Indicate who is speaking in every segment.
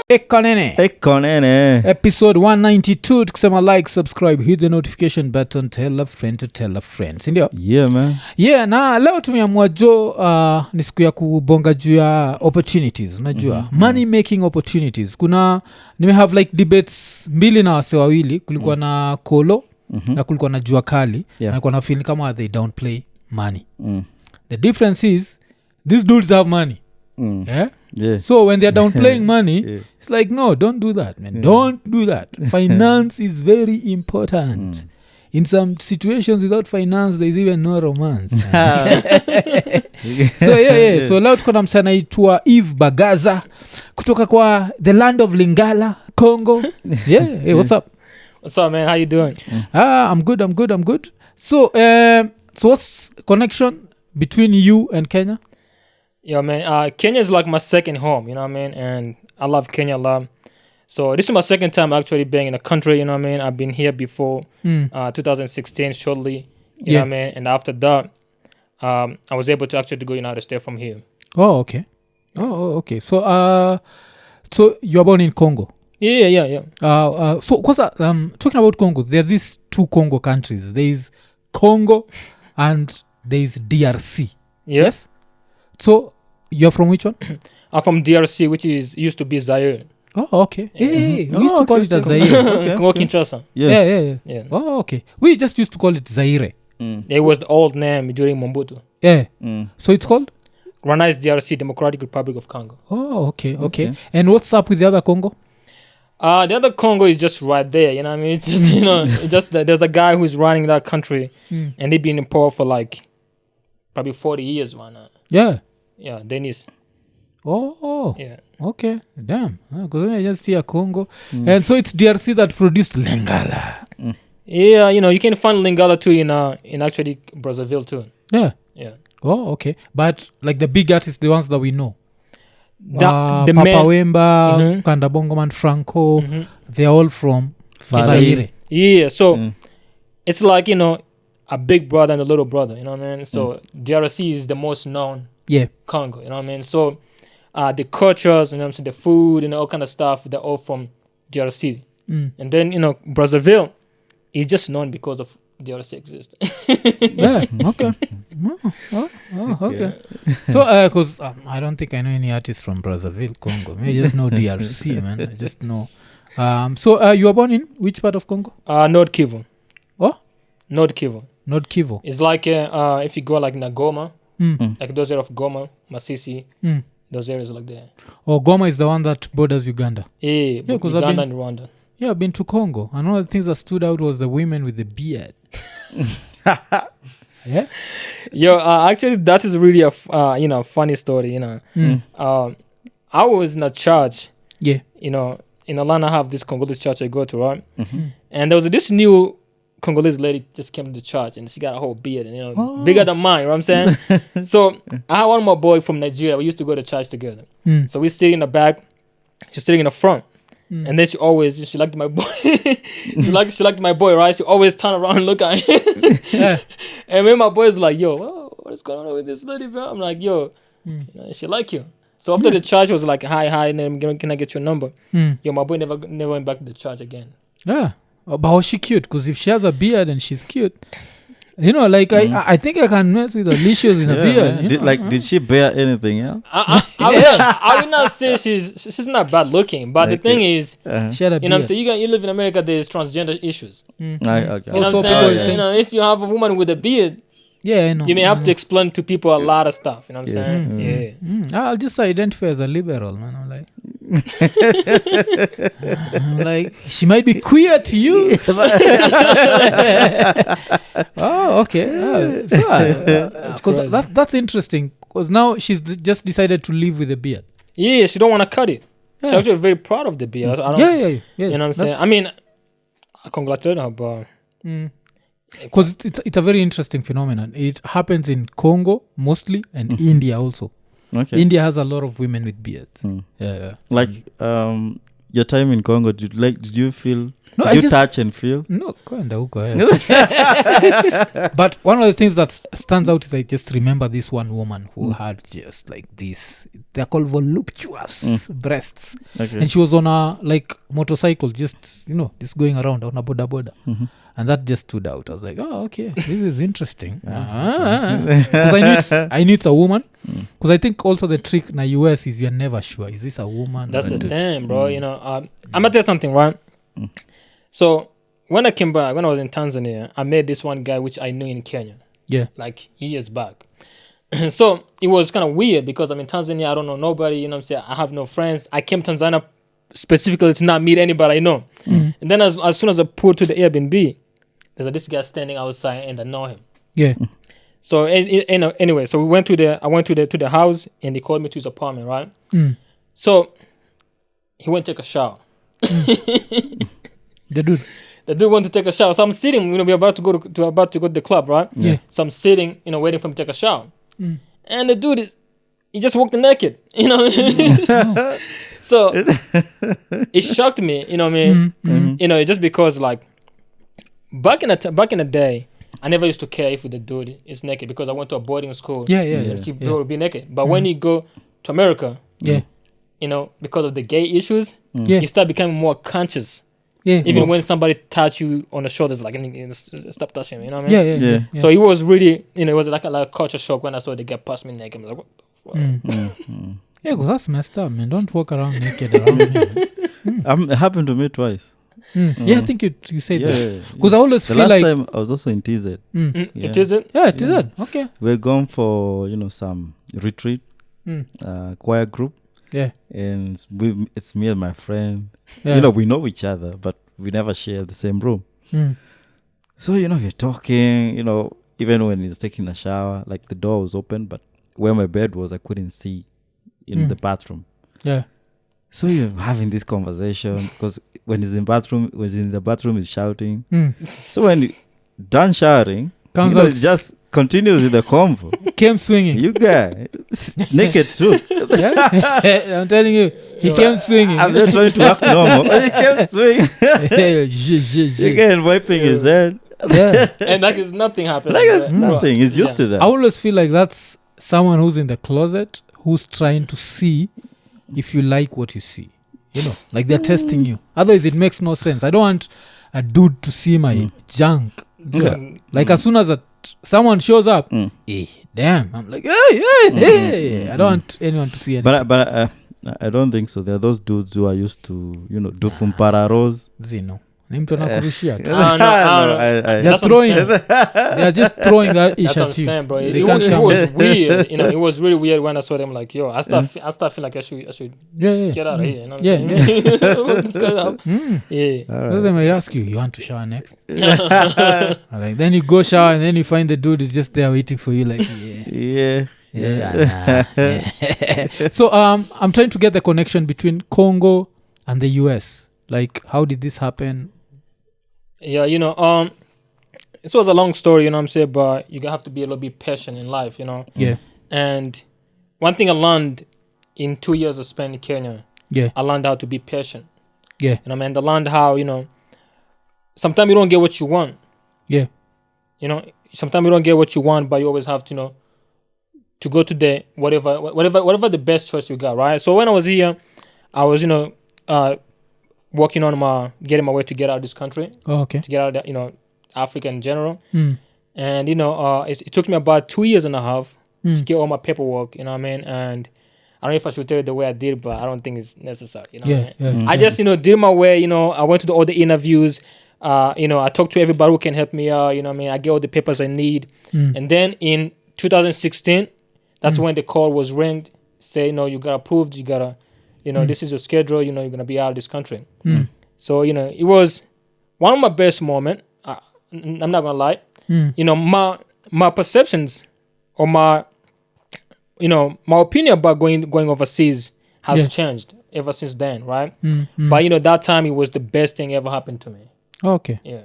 Speaker 1: Iko Nini. Episode 192. Tukisema like, subscribe, hit the notification button, tell a friend to tell a friend. Sindio?
Speaker 2: Yeah, man.
Speaker 1: Yeah, na leo tumeamua ni siku ya kubonga juu ya opportunities, unajua. Money making opportunities. Nime have like debates mbili na wase wawili. Kulikuwa na Kolo na kulikuwa na Jua Kali.
Speaker 2: Yeah.
Speaker 1: Na kulikuwa na feeling kama they don't play money. The difference is these dudes have money. Yeah?
Speaker 2: Yeah.
Speaker 1: So when they're downplaying money, it's like, no, don't do that, man. Don't do that. Finance is very important. In some situations without finance, there's even no romance. So yeah. So leo tuko na msana aitwa Eve Bagaza kutoka kwa the land of Lingala, Congo. Yeah. Hey, what's up?
Speaker 3: What's up, man? How you doing?
Speaker 1: I'm good. So what's connection between you and Kenya?
Speaker 3: Yeah, man. Kenya is like my second home, you know what I mean? And I love Kenya a lot. So this is my second time actually being in the country, you know what I mean? I've been here before, 2016 shortly, you know what I mean? And after that, I was able to actually go United States from here.
Speaker 1: Oh, okay. Okay. So you were born in Congo?
Speaker 3: Yeah.
Speaker 1: So talking about Congo, there are these two Congo countries. There is Congo and there is DRC. Yes? So you're from which one?
Speaker 3: I'm from DRC, which used to be Zaire.
Speaker 1: Oh, okay. Hey, we used to call it as Zaire.
Speaker 3: Congo Kinshasa.
Speaker 1: Yeah. Oh, okay. We just used to call it Zaire.
Speaker 3: It was the old name during Mobutu.
Speaker 1: Yeah. So it's called?
Speaker 3: Recognized DRC, Democratic Republic of Congo.
Speaker 1: Oh, okay. And what's up with the other Congo?
Speaker 3: The other Congo is just right there, you know what I mean? It's just, it's just that there's a guy who's running that country, and they've been in power for like probably 40 years right now. Yeah, Denis.
Speaker 1: Oh.
Speaker 3: Yeah.
Speaker 1: Okay. Damn. Because I just hear Congo. And so it's DRC that produced Lingala.
Speaker 3: Yeah, you can find Lingala too in actually Brazzaville too.
Speaker 1: Yeah. Oh, okay. But like the big artists, the ones that we know.
Speaker 3: The
Speaker 1: Papa Wemba, Kanda Bongoman, Franco, they're all from Zaire.
Speaker 3: Yeah, so it's like, a big brother and a little brother, you know what I mean? So DRC is the most known Congo, you know what I mean? So the cultures, you know what I'm saying, the food and all kind of stuff, they're all from DRC. And then, Brazzaville is just known because of DRC exists.
Speaker 1: Yeah, okay. Okay. So, because I don't think I know any artists from Brazzaville, Congo. I just know DRC, man. I just know. So, you were born in which part of Congo?
Speaker 3: Nord Kivu.
Speaker 1: What?
Speaker 3: Nord Kivu.
Speaker 1: Nord Kivu.
Speaker 3: It's like if you go like Nagoma, like those areas of Goma, Masisi, those areas like that.
Speaker 1: Oh, Goma is the one that borders Uganda.
Speaker 3: Yeah, because Uganda and Rwanda.
Speaker 1: Yeah, I've been to Congo. And one of the things that stood out was the women with the beard. Yeah?
Speaker 3: Yo, actually, that is really a funny story, I was in a church.
Speaker 1: Yeah.
Speaker 3: In Atlanta, I have this Congolese church I go to, right? And there was this new Congolese lady just came to the church and she got a whole beard and bigger than mine, you know what I'm saying? So I had one more boy from Nigeria. We used to go to church together. So we sit in the back, she's sitting in the front. And then she liked my boy. she liked my boy, right? She always turn around and look at him. And when my boy's like, yo, what is going on with this lady, bro? I'm like, yo, she like you. So after the church was like, hi, and then can I get your number? Yo, my boy never went back to the church again.
Speaker 1: Yeah. But was she cute? Because if she has a beard and she's cute, I think I can mess with the issues in a beard.
Speaker 2: Did she bear anything else?
Speaker 3: I would not say she's not bad looking, but the thing is,
Speaker 1: she had a beard.
Speaker 3: You know what I'm saying? You live in America, there's transgender issues.
Speaker 2: Okay.
Speaker 3: You know what I'm saying? If you have a woman with a beard,
Speaker 1: I know.
Speaker 3: You may have to explain to people a lot of stuff. You know what I'm saying?
Speaker 1: I'll just identify as a liberal, man. I'm like, she might be queer to you. Oh, okay. Because that's interesting. Because now she's just decided to live with a beard.
Speaker 3: Yeah, she don't want to cut it. She's actually very proud of the beard.
Speaker 1: Yeah.
Speaker 3: You know what I'm saying? I mean, I congratulate her, but...
Speaker 1: Because it's a very interesting phenomenon. It happens in Congo mostly and India also.
Speaker 2: Okay.
Speaker 1: India has a lot of women with beards. Yeah.
Speaker 2: Like your time in Congo, did you feel
Speaker 1: No,
Speaker 2: Did you touch and feel?
Speaker 1: No, kwenda huko but one of the things that stands out is I just remember this one woman who had just like this, they're called voluptuous breasts, and she was on a like motorcycle, just just going around on a boda boda. And that just stood out. I was like, oh, okay, this is interesting. Because I knew it's a woman. Because I think also the trick in the US is you're never sure, is this a woman?
Speaker 3: That's the thing, bro. I'm gonna tell you something, right? So when I came back, when I was in Tanzania, I met this one guy which I knew in Kenya.
Speaker 1: Yeah.
Speaker 3: Like years back. So it was kind of weird because I'm in Tanzania, I don't know nobody, you know what I'm saying? I have no friends. I came to Tanzania specifically to not meet anybody I know. And then as soon as I pulled to the Airbnb, there's this guy standing outside and I know him.
Speaker 1: Yeah.
Speaker 3: So anyway, so I went to the house and he called me to his apartment, right? So he went to take a shower.
Speaker 1: The dude
Speaker 3: went to take a shower. So I'm sitting, we're about to go to the club, right?
Speaker 1: Yeah.
Speaker 3: So I'm sitting, waiting for him to take a shower. And the dude he just walked naked, So it shocked me, you know what I mean? Just because like back in the day, I never used to care if the dude is naked because I went to a boarding school.
Speaker 1: Yeah.
Speaker 3: People would be naked. But when you go to America, because of the gay issues, you start becoming more conscious. Yeah. Even when somebody touch you on the shoulders, like stop touching me, you know what I mean? Yeah. So it was really, it was like a culture shock when I saw the guy pass me naked. I'm like, what the fuck?
Speaker 1: Yeah, because that's messed up, man. Don't walk around naked around me.
Speaker 2: It happened to me twice.
Speaker 1: Yeah, I think you said that. Because I always feel like...
Speaker 2: The last time I was also in TZ.
Speaker 3: It isn't?
Speaker 1: Yeah, it isn't. Okay.
Speaker 2: We're going for, some retreat, choir group.
Speaker 1: Yeah.
Speaker 2: And it's me and my friend.
Speaker 1: Yeah.
Speaker 2: We know each other, but we never share the same room. So, we're talking, even when he's taking a shower, like the door was open, but where my bed was, I couldn't see in the bathroom.
Speaker 1: Yeah.
Speaker 2: So you're having this conversation because when he's in the bathroom, he's shouting. So when he's done shouting,
Speaker 1: comes out,
Speaker 2: it just continues with the convo.
Speaker 1: Came swinging.
Speaker 2: You guy, naked too.
Speaker 1: Yeah, I'm telling you, he came swinging.
Speaker 2: I'm just trying to act normal, but he came swinging. Again, wiping his head.
Speaker 1: Yeah,
Speaker 3: and like it's nothing happened.
Speaker 2: Like it's nothing. He's used to that.
Speaker 1: I always feel like that's someone who's in the closet who's trying to see if you like what you see. Like they're testing you. Otherwise, it makes no sense. I don't want a dude to see my junk. Like as soon as someone shows up, damn, I'm like, hey. I don't want anyone to see anything.
Speaker 2: But I don't think so. There are those dudes who are used to, do fumpararos.
Speaker 1: Zino. Ni mtu anakurushia tu. They're just throwing that ish
Speaker 3: That's what I'm
Speaker 1: at you.
Speaker 3: saying, bro. It
Speaker 1: can't
Speaker 3: was weird. It was really weird when I saw them. Like, yo, I start feeling like I should get out of here. You know what I'm saying? What this guy up? Yeah.
Speaker 1: Right. They might ask you want to shower next? Like, then you go shower and then you find the dude is just there waiting for you. Like,
Speaker 2: yeah.
Speaker 1: So I'm trying to get the connection between Congo and the US. Like, how did this happen?
Speaker 3: Yeah, it was a long story, you know what I'm saying, but you have to be a little bit patient in life,
Speaker 1: Yeah.
Speaker 3: And one thing I learned in 2 years of spending in Kenya, I learned how to be patient.
Speaker 1: Yeah.
Speaker 3: And I learned how, sometimes you don't get what you want.
Speaker 1: Yeah.
Speaker 3: Sometimes you don't get what you want, but you always have to, to go to the whatever the best choice you got, right? So when I was here, I was, working on getting my way to get out of this country.
Speaker 1: Oh, okay.
Speaker 3: To get out of, Africa in general. And, it took me about 2 years and a half to get all my paperwork, you know what I mean? And I don't know if I should tell you the way I did, but I don't think it's necessary, you know what I mean? I just, did my way, I went to all the interviews, I talked to everybody who can help me out, you know what I mean? I get all the papers I need. And then in 2016, that's when the call was ringed, say, you got approved, you got to, this is your schedule, you're going to be out of this country. So, it was one of my best moments. I'm not going to lie. My perceptions or my opinion about going overseas has changed ever since then, right? But, that time it was the best thing ever happened to me.
Speaker 1: Okay.
Speaker 3: Yeah.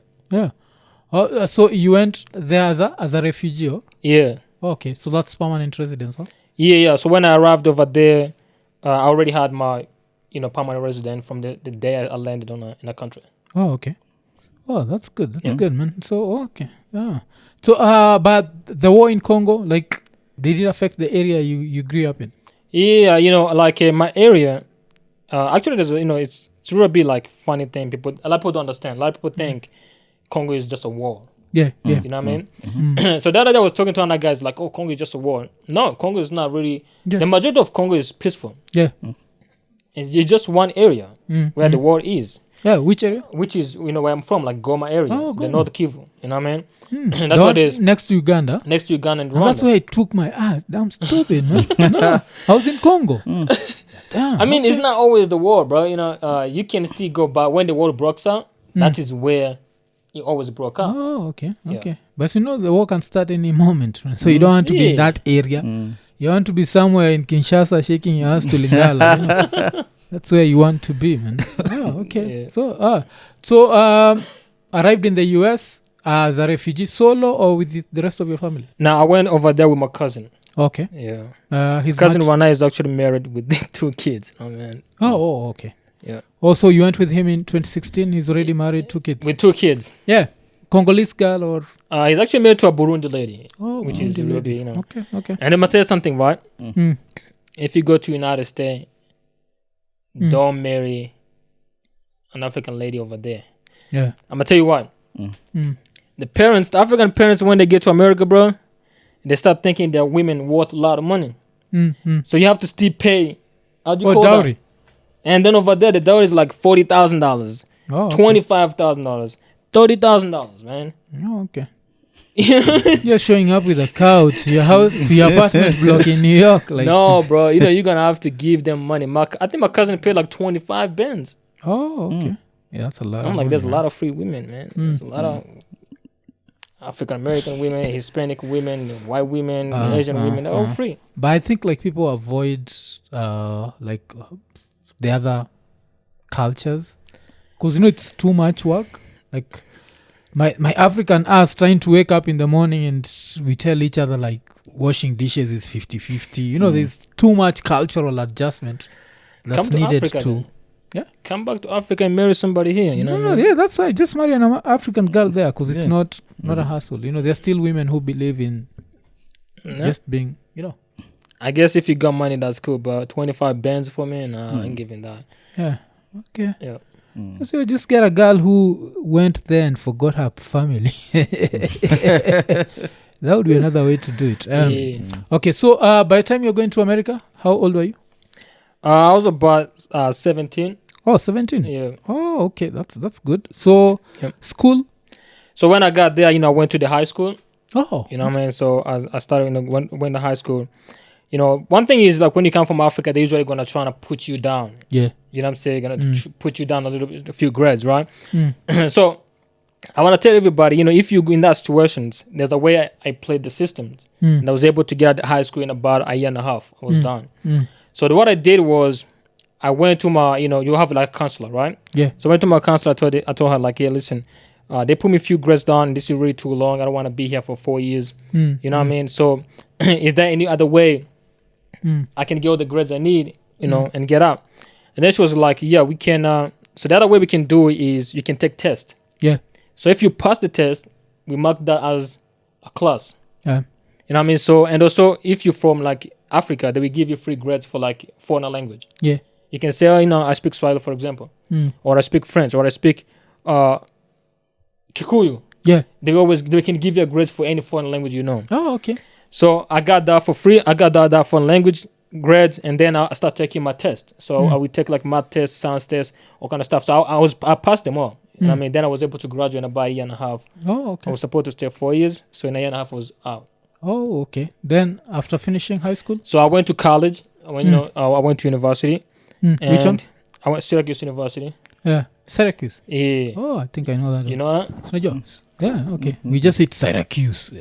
Speaker 1: So you went there as a refugee? Oh?
Speaker 3: Yeah.
Speaker 1: Okay, so that's permanent residence, huh?
Speaker 3: Yeah. So when I arrived over there, I already had my, permanent resident from the day I landed in the country.
Speaker 1: Oh, okay. Oh, that's good. That's
Speaker 3: Yeah.
Speaker 1: good, man. So, okay. Yeah. So, but the war in Congo, like, did it affect the area you grew up in?
Speaker 3: Yeah, like my area. Actually, there's it's really like funny thing. A lot of people don't understand. A lot of people think Congo is just a war.
Speaker 1: Yeah, yeah.
Speaker 3: You know what I mean?
Speaker 1: Mm.
Speaker 3: So the other day I was talking to another guys like, oh, Congo is just a war. No, Congo is not really.
Speaker 1: Yeah.
Speaker 3: The majority of Congo is peaceful.
Speaker 1: Yeah.
Speaker 3: It's just one area where the war is,
Speaker 1: Yeah, which area?
Speaker 3: which is where I'm from, like Goma area,
Speaker 1: Oh,
Speaker 3: the
Speaker 1: Goma.
Speaker 3: North Kivu. You know what I mean? That's
Speaker 1: The
Speaker 3: what
Speaker 1: one
Speaker 3: it is.
Speaker 1: next to Uganda.
Speaker 3: Next to Uganda and
Speaker 1: And that's
Speaker 3: Rwanda.
Speaker 1: where I took my ass. I'm stupid, man. No, I was in Congo. Damn.
Speaker 3: I mean, it's not always the war, bro. You can still go back when the war broke out. That is where it always broke out.
Speaker 1: Oh, okay,
Speaker 3: Yeah.
Speaker 1: okay. But the war can start any moment, man. So you don't want to be in
Speaker 3: Yeah.
Speaker 1: that area. You want to be somewhere in Kinshasa shaking your ass to Lingala. That's where you want to be, man. Oh, okay.
Speaker 3: Yeah.
Speaker 1: So arrived in the US as a refugee solo or with the rest of your family?
Speaker 3: Now I went over there with my cousin.
Speaker 1: Okay.
Speaker 3: Yeah,
Speaker 1: His
Speaker 3: cousin
Speaker 1: much-
Speaker 3: Wana is actually married with 2 kids. Oh man.
Speaker 1: Oh, okay.
Speaker 3: Yeah,
Speaker 1: Also, you went with him in 2016. He's already married, 2 kids.
Speaker 3: with 2 kids.
Speaker 1: Yeah. Congolese girl or...
Speaker 3: He's actually married to a Burundi lady,
Speaker 1: Oh,
Speaker 3: which is
Speaker 1: Burundi
Speaker 3: really,
Speaker 1: lady. Okay.
Speaker 3: And I'm gonna tell you something, right?
Speaker 1: Mm.
Speaker 3: If you go to United States, don't marry an African lady over there.
Speaker 1: Yeah.
Speaker 3: I'm gonna tell you what.
Speaker 1: Mm.
Speaker 3: The African parents, when they get to America, bro, they start thinking that women worth a lot of money. So you have to still pay. How do you call
Speaker 1: dowry.
Speaker 3: that? And then over there, the dowry is like $40,000,
Speaker 1: Oh, okay.
Speaker 3: $25,000, $30,000, man.
Speaker 1: Oh, okay. You're showing up with a couch to your house, to your apartment block in New York. Like,
Speaker 3: No, bro. You're gonna have to give them money. I think my cousin paid like 25 bands.
Speaker 1: Oh, okay. Yeah, that's a lot.
Speaker 3: I'm
Speaker 1: of
Speaker 3: like,
Speaker 1: money,
Speaker 3: there's a
Speaker 1: man.
Speaker 3: lot of free women, man. There's a lot of African American women, Hispanic women, white women, Asian women. They're all free.
Speaker 1: But I think like people avoid the other cultures because it's too much work. Like my African ass trying to wake up in the morning and we tell each other like washing dishes is 50-50. There's too much cultural adjustment that's
Speaker 3: Come to
Speaker 1: needed
Speaker 3: Africa,
Speaker 1: to.
Speaker 3: then.
Speaker 1: Yeah.
Speaker 3: Come back to Africa and marry somebody here.
Speaker 1: No, yeah, that's why just marry an African girl there because it's not a hassle. There's still women who believe in just being,
Speaker 3: I guess if you got money, that's cool. But 25 bands for me, nah, I ain't giving that.
Speaker 1: Yeah. Okay.
Speaker 3: Yeah.
Speaker 1: So just get a girl who went there and forgot her family. That would be another way to do it.
Speaker 3: Yeah.
Speaker 1: Okay, so by the time you're going to America, how old were you?
Speaker 3: I was about 17.
Speaker 1: Oh, 17.
Speaker 3: Yeah.
Speaker 1: Oh, okay. That's good. So
Speaker 3: Yep.
Speaker 1: school?
Speaker 3: So when I got there, I went to the high school.
Speaker 1: Oh.
Speaker 3: You know what I mean? So I started went to high school. One thing is like when you come from Africa, they're usually gonna try to put you down.
Speaker 1: Yeah.
Speaker 3: You know what I'm saying? Gonna put you down a few grades, right?
Speaker 1: Mm.
Speaker 3: So I want to tell everybody, if you in that situations, there's a way I played the systems, and I was able to get out of high school in about a year and a half. I was done. So what I did was I went to my, you have like a counselor, right?
Speaker 1: Yeah.
Speaker 3: So I went to my counselor. I told her like, hey, listen, they put me a few grades down. This is really too long. I don't want to be here for 4 years. You know what I mean? So is there any other way I can get all the grades I need, and get out? And then she was like, yeah, we can. So the other way we can do it is you can take tests.
Speaker 1: Yeah.
Speaker 3: So if you pass the test, we mark that as a class.
Speaker 1: Yeah.
Speaker 3: You know what I mean? So, and also if you're from like Africa, they will give you free grades for like foreign language.
Speaker 1: Yeah.
Speaker 3: You can say, I speak Swahili, for example, or I speak French, or I speak Kikuyu.
Speaker 1: Yeah.
Speaker 3: They can give you grades for any foreign language you know.
Speaker 1: Oh, okay.
Speaker 3: So I got that for free. I got that foreign language grades, and then I start taking my test. So I would take like math tests, science tests, all kind of stuff. So I passed them all. You know what I mean? Then I was able to graduate in about a year and a half.
Speaker 1: Oh,
Speaker 3: I
Speaker 1: okay.
Speaker 3: was supposed to stay 4 years, so in a year and a half I was out.
Speaker 1: Oh, okay. Then after finishing high school?
Speaker 3: So I went to college. I went to university.
Speaker 1: Which one?
Speaker 3: I went to Syracuse University.
Speaker 1: Yeah. Syracuse.
Speaker 3: Yeah.
Speaker 1: Oh, I think I know that.
Speaker 3: You know that?
Speaker 1: It's not yours. Yeah, okay. We just eat Syracuse.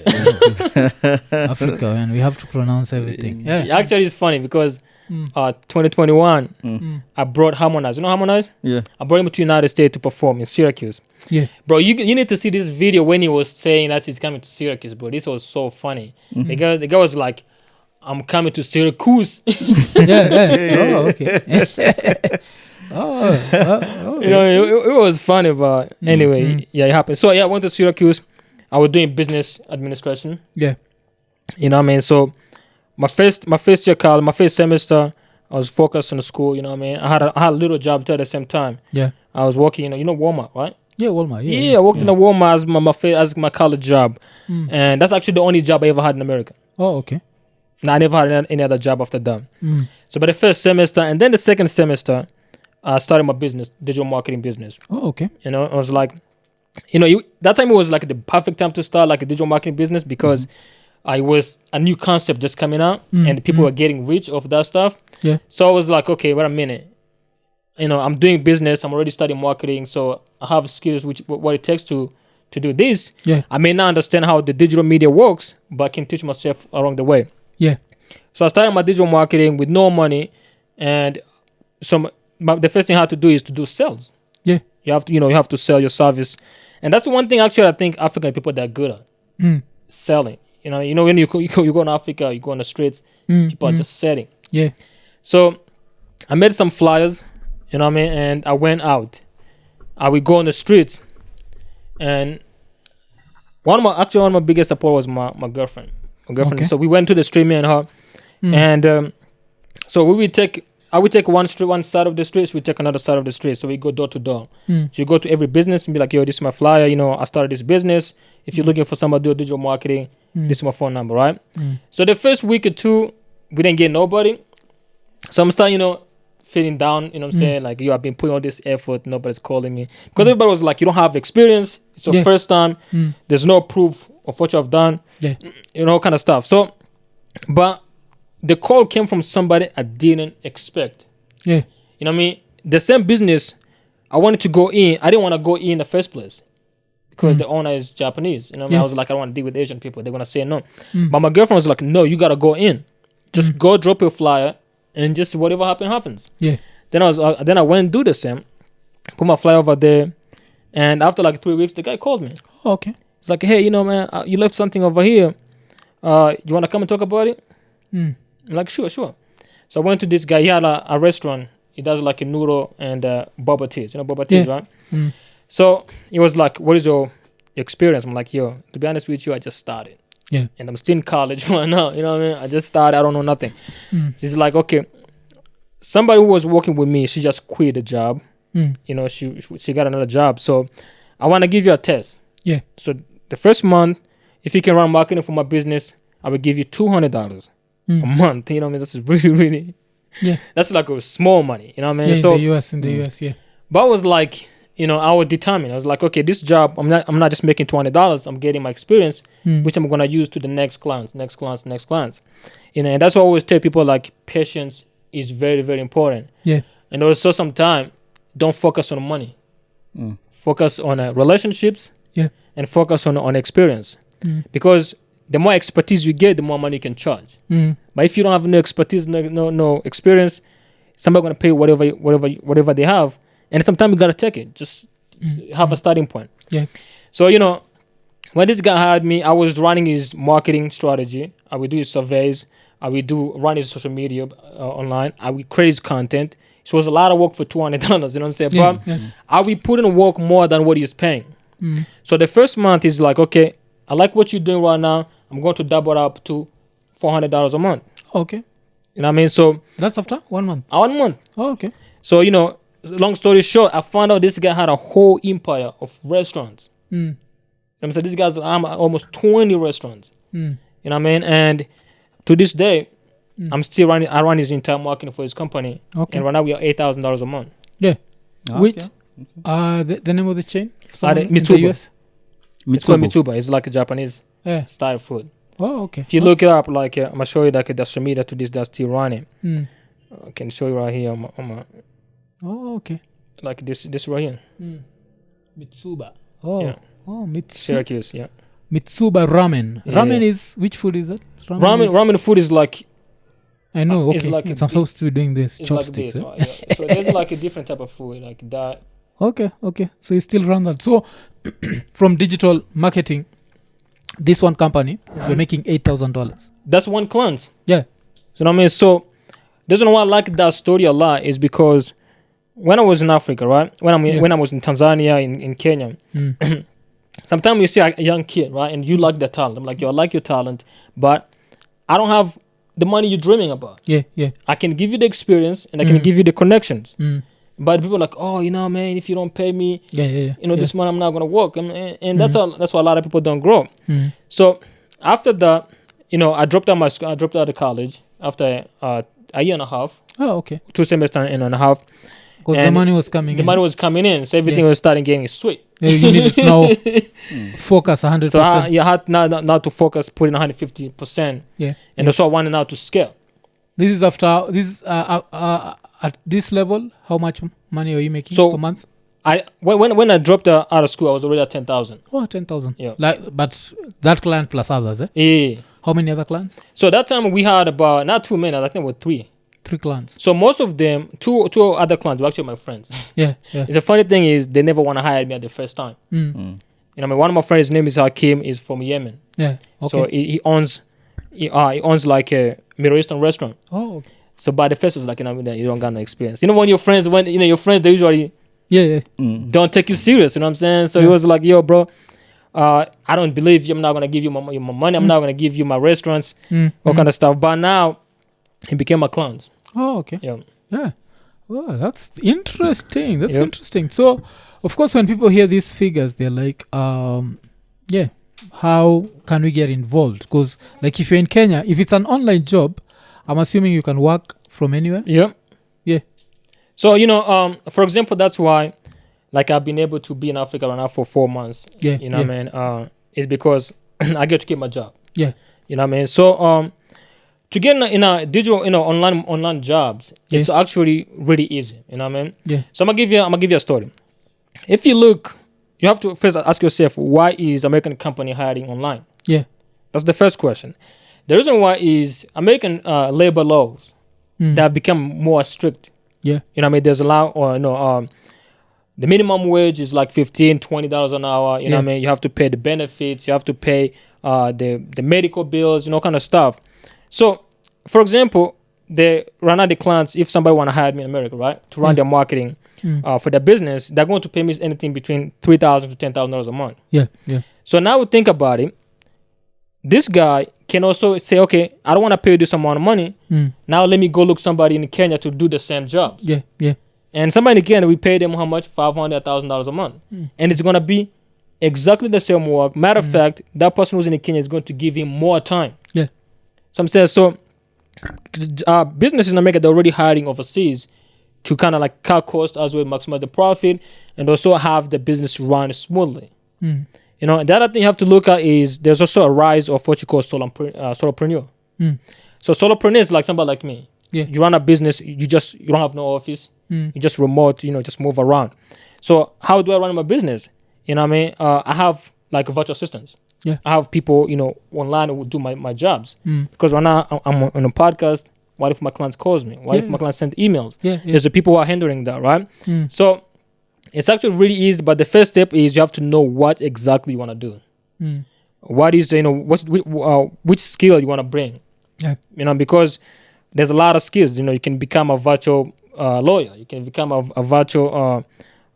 Speaker 1: Africa, and we have to pronounce everything. Yeah.
Speaker 3: Actually, it's funny because 2021, I brought Harmonize. You know Harmonize?
Speaker 2: Yeah.
Speaker 3: I brought him to United States to perform in Syracuse.
Speaker 1: Yeah.
Speaker 3: Bro, you need to see this video when he was saying that he's coming to Syracuse, bro. This was so funny. The guy was like, I'm coming to Syracuse.
Speaker 1: Yeah. Oh, okay. Okay.
Speaker 3: You know, it was funny, but anyway, yeah, it happened. So yeah, I went to Syracuse. I was doing business administration.
Speaker 1: Yeah.
Speaker 3: You know what I mean? So my first year college, my first semester, I was focused on the school. You know what I mean? I had a little job too at the same time.
Speaker 1: Yeah.
Speaker 3: I was working, Walmart, right?
Speaker 1: Yeah, Walmart.
Speaker 3: Yeah, I worked in a Walmart as my college job, and that's actually the only job I ever had in America.
Speaker 1: Oh, okay.
Speaker 3: No, I never had any other job after that. So by the first semester and then the second semester, I started my business, digital marketing business.
Speaker 1: Oh, okay.
Speaker 3: You know, I was like, that time it was like the perfect time to start like a digital marketing business because I was a new concept just coming out and people were getting rich off that stuff.
Speaker 1: Yeah.
Speaker 3: So I was like, okay, wait a minute. I'm doing business. I'm already studying marketing, so I have skills what it takes to do this.
Speaker 1: Yeah.
Speaker 3: I may not understand how the digital media works, but I can teach myself along the way.
Speaker 1: Yeah.
Speaker 3: So I started my digital marketing with no money, and the first thing I had to do is to do sales.
Speaker 1: Yeah.
Speaker 3: You have to sell your service, and that's the one thing actually I think African people they're good at selling. When you go in Africa, you go on the streets, people are just selling.
Speaker 1: Yeah.
Speaker 3: So I made some flyers, you know what I mean, and I went out. I would go on the streets, and one of my biggest support was my girlfriend.
Speaker 1: Okay.
Speaker 3: So we went to the street, me and her, and so I would take one side of the street, we take another side of the street. So we go door to door. So you go to every business and be like, yo, this is my flyer. I started this business. If you're looking for somebody to do digital marketing, this is my phone number, right? So the first week or two, we didn't get nobody. So I'm starting, feeling down, you know what I'm saying? Like, I've been putting all this effort, nobody's calling me. Because everybody was like, you don't have experience. It's your first time. There's no proof of what you have done.
Speaker 1: Yeah.
Speaker 3: Kind of stuff. So, but the call came from somebody I didn't expect.
Speaker 1: Yeah.
Speaker 3: You know what I mean? The same business, I wanted to go in. I didn't want to go in the first place because the owner is Japanese. You know what I mean? I was like, I don't want to deal with Asian people. They're going to say no. But my girlfriend was like, no, you got to go in. Just go drop your flyer and just whatever happens.
Speaker 1: Yeah.
Speaker 3: Then I went and do the same. Put my flyer over there. And after like 3 weeks, the guy called me.
Speaker 1: Oh, okay.
Speaker 3: It's like, hey, man, you left something over here. You want to come and talk about it? I'm like, sure. So I went to this guy. He had a restaurant. He does like a noodle and boba teas. Boba teas, right? So he was like, what is your experience? I'm like, yo, to be honest with you, I just started.
Speaker 1: Yeah.
Speaker 3: And I'm still in college right now. You know what I mean? I just started. I don't know nothing. She's like, okay, somebody who was working with me, she just quit the job. She got another job. So I want to give you a test.
Speaker 1: Yeah.
Speaker 3: So the first month, if you can run marketing for my business, I will give you $200 a month. You know what I mean? This is really, really, that's like a small money. You know what I mean?
Speaker 1: Yeah,
Speaker 3: so
Speaker 1: in the US, yeah.
Speaker 3: But I was like, I was determined. I was like, okay, this job, I'm not just making $200. I'm getting my experience, which I'm gonna use to the next clients. And that's why I always tell people like patience is very, very important.
Speaker 1: Yeah.
Speaker 3: And also sometimes don't focus on money. Focus on relationships.
Speaker 1: Yeah.
Speaker 3: And focus on experience. Because the more expertise you get, the more money you can charge. But if you don't have no expertise, no experience, somebody's gonna pay whatever they have. And sometimes you gotta take it. Just have a starting point.
Speaker 1: Yeah.
Speaker 3: So when this guy hired me, I was running his marketing strategy. I would do his surveys. I would run his social media online. I would create his content. So it was a lot of work for $200. You know what I'm saying?
Speaker 1: Yeah,
Speaker 3: But I would put in work more than what he's paying. So the first month is like, okay, I like what you're doing right now. I'm going to double up to $400 a month.
Speaker 1: Okay.
Speaker 3: You know what I mean? So
Speaker 1: That's after 1 month.
Speaker 3: 1 month.
Speaker 1: Oh, okay.
Speaker 3: So long story short, I found out this guy had a whole empire of restaurants. I'm saying this guy's almost 20 restaurants. You know what I mean? And to this day, I'm still running. I run his entire marketing for his company.
Speaker 1: Okay.
Speaker 3: And right now we are $8,000 a month.
Speaker 1: Yeah.
Speaker 2: Okay.
Speaker 1: Which the name of the chain?
Speaker 3: Mitsuba.
Speaker 1: In the US?
Speaker 3: It's called Mitsuba. It's like a Japanese
Speaker 1: Yeah.
Speaker 3: style food.
Speaker 1: Oh, okay.
Speaker 3: If you look it up, like I'm gonna show you like the social media to this that's still running. I can show you right here on my
Speaker 1: Oh, okay.
Speaker 3: like this right here.
Speaker 1: Mitsuba. Oh.
Speaker 3: Yeah.
Speaker 1: Oh,
Speaker 3: Syracuse, yeah.
Speaker 1: Mitsuba ramen.
Speaker 3: Yeah,
Speaker 1: Ramen
Speaker 3: yeah.
Speaker 1: is which food is that?
Speaker 3: Ramen food is like
Speaker 1: I know. Okay.
Speaker 3: it's like
Speaker 1: I'm supposed to be doing this
Speaker 3: it's like
Speaker 1: chopsticks.
Speaker 3: this.
Speaker 1: eh?
Speaker 3: Right? Yeah. So there's like a different type of food like that.
Speaker 1: Okay. So you still run that. So from digital marketing, this one company, we're making $8,000.
Speaker 3: That's one client.
Speaker 1: Yeah.
Speaker 3: You know what I mean? So the reason why I like that story a lot is because when I was in Africa, right? When I was in Tanzania, in Kenya, sometimes you see a young kid, right, and you like their talent. I'm like, yo, I like your talent, but I don't have the money you're dreaming about.
Speaker 1: Yeah.
Speaker 3: I can give you the experience and I can give you the connections.
Speaker 1: Mm.
Speaker 3: But people are like, oh, man, if you don't pay me, this month I'm not gonna work, and that's why a lot of people don't grow. So after that, I dropped out I dropped out of college after a year and a half.
Speaker 1: Oh, okay.
Speaker 3: 2 semesters and a half.
Speaker 1: Because the money was coming in.
Speaker 3: The money was coming in, so everything was starting getting sweet.
Speaker 1: Yeah, you needed to now focus 100%.
Speaker 3: So you had now to focus, put in 150%.
Speaker 1: Yeah.
Speaker 3: And also I wanted now to scale.
Speaker 1: This is after this at this level. How much money are you making per month?
Speaker 3: When I dropped out of school, I was already at 10,000.
Speaker 1: Oh, 10,000.
Speaker 3: Yeah.
Speaker 1: But that client plus others, eh?
Speaker 3: Yeah.
Speaker 1: How many other clients?
Speaker 3: So that time we had about not too many. I think it was 3.
Speaker 1: 3 clients.
Speaker 3: So most of them, two other clients were actually my friends.
Speaker 1: Yeah.
Speaker 3: The funny thing is they never want to hire me at the first time. One of my friends' name is Hakim. Is from Yemen.
Speaker 1: Yeah. Okay.
Speaker 3: So he owns like a Middle Eastern restaurant.
Speaker 1: Oh. Okay.
Speaker 3: So by the first was like, you don't got no experience. When your friends, they usually don't take you serious. You know what I'm saying? So he was like, yo, bro, I don't believe you. I'm not gonna give you my money. I'm not gonna give you my restaurants, all kind of stuff. But now he became my client.
Speaker 1: Oh, okay.
Speaker 3: Yeah.
Speaker 1: Oh, that's interesting. Interesting. So, of course, when people hear these figures, they're like, how can we get involved? Because, like, if you're in Kenya, if it's an online job, I'm assuming you can work from anywhere.
Speaker 3: Yeah.
Speaker 1: Yeah.
Speaker 3: So, for example, that's why, like, I've been able to be in Africa right now for 4 months.
Speaker 1: Yeah.
Speaker 3: What I mean? It's because I get to keep my job.
Speaker 1: Yeah.
Speaker 3: You know what I mean? So, to get in a digital, online jobs, it's actually really easy. You know what I mean?
Speaker 1: Yeah.
Speaker 3: So I'm gonna give you a story. If you look, you have to first ask yourself, why is American company hiring online?
Speaker 1: Yeah.
Speaker 3: That's the first question. The reason why is American labor laws that have become more strict.
Speaker 1: Yeah.
Speaker 3: You know what I mean? There's a lot, the minimum wage is like $15, $20 an hour. You know what I mean? You have to pay the benefits. You have to pay the medical bills, kind of stuff. So, for example, right now the clients, if somebody want to hire me in America, right, to run their marketing for their business, they're going to pay me anything between $3,000 to $10,000 a month.
Speaker 1: Yeah.
Speaker 3: So now we think about it. This guy can also say, okay, I don't want to pay you this amount of money. Now let me go look somebody in Kenya to do the same job.
Speaker 1: Yeah.
Speaker 3: And somebody in Kenya, we pay them how much? $500, $1,000 a month. And it's going to be exactly the same work. Matter of fact, that person who's in Kenya is going to give him more time.
Speaker 1: Yeah.
Speaker 3: So I'm saying, businesses in America, they're already hiring overseas to kind of like cut costs as well, maximize the profit, and also have the business run smoothly. And the other thing you have to look at is there's also a rise of what you call solopreneur. So solopreneur is like somebody like me.
Speaker 1: Yeah.
Speaker 3: You run a business, you don't have no office, you just remote, just move around. So how do I run my business? You know what I mean? I have like virtual assistants.
Speaker 1: Yeah.
Speaker 3: I have people, online who do my jobs. Because right now I'm on a podcast. What if my clients calls me? What if my clients send emails? There's the people who are handling that, right? So it's actually really easy, but the first step is you have to know what exactly you want to do. What is, which skill you want to bring.
Speaker 1: Yeah.
Speaker 3: Because there's a lot of skills. You can become a virtual lawyer. You can become a virtual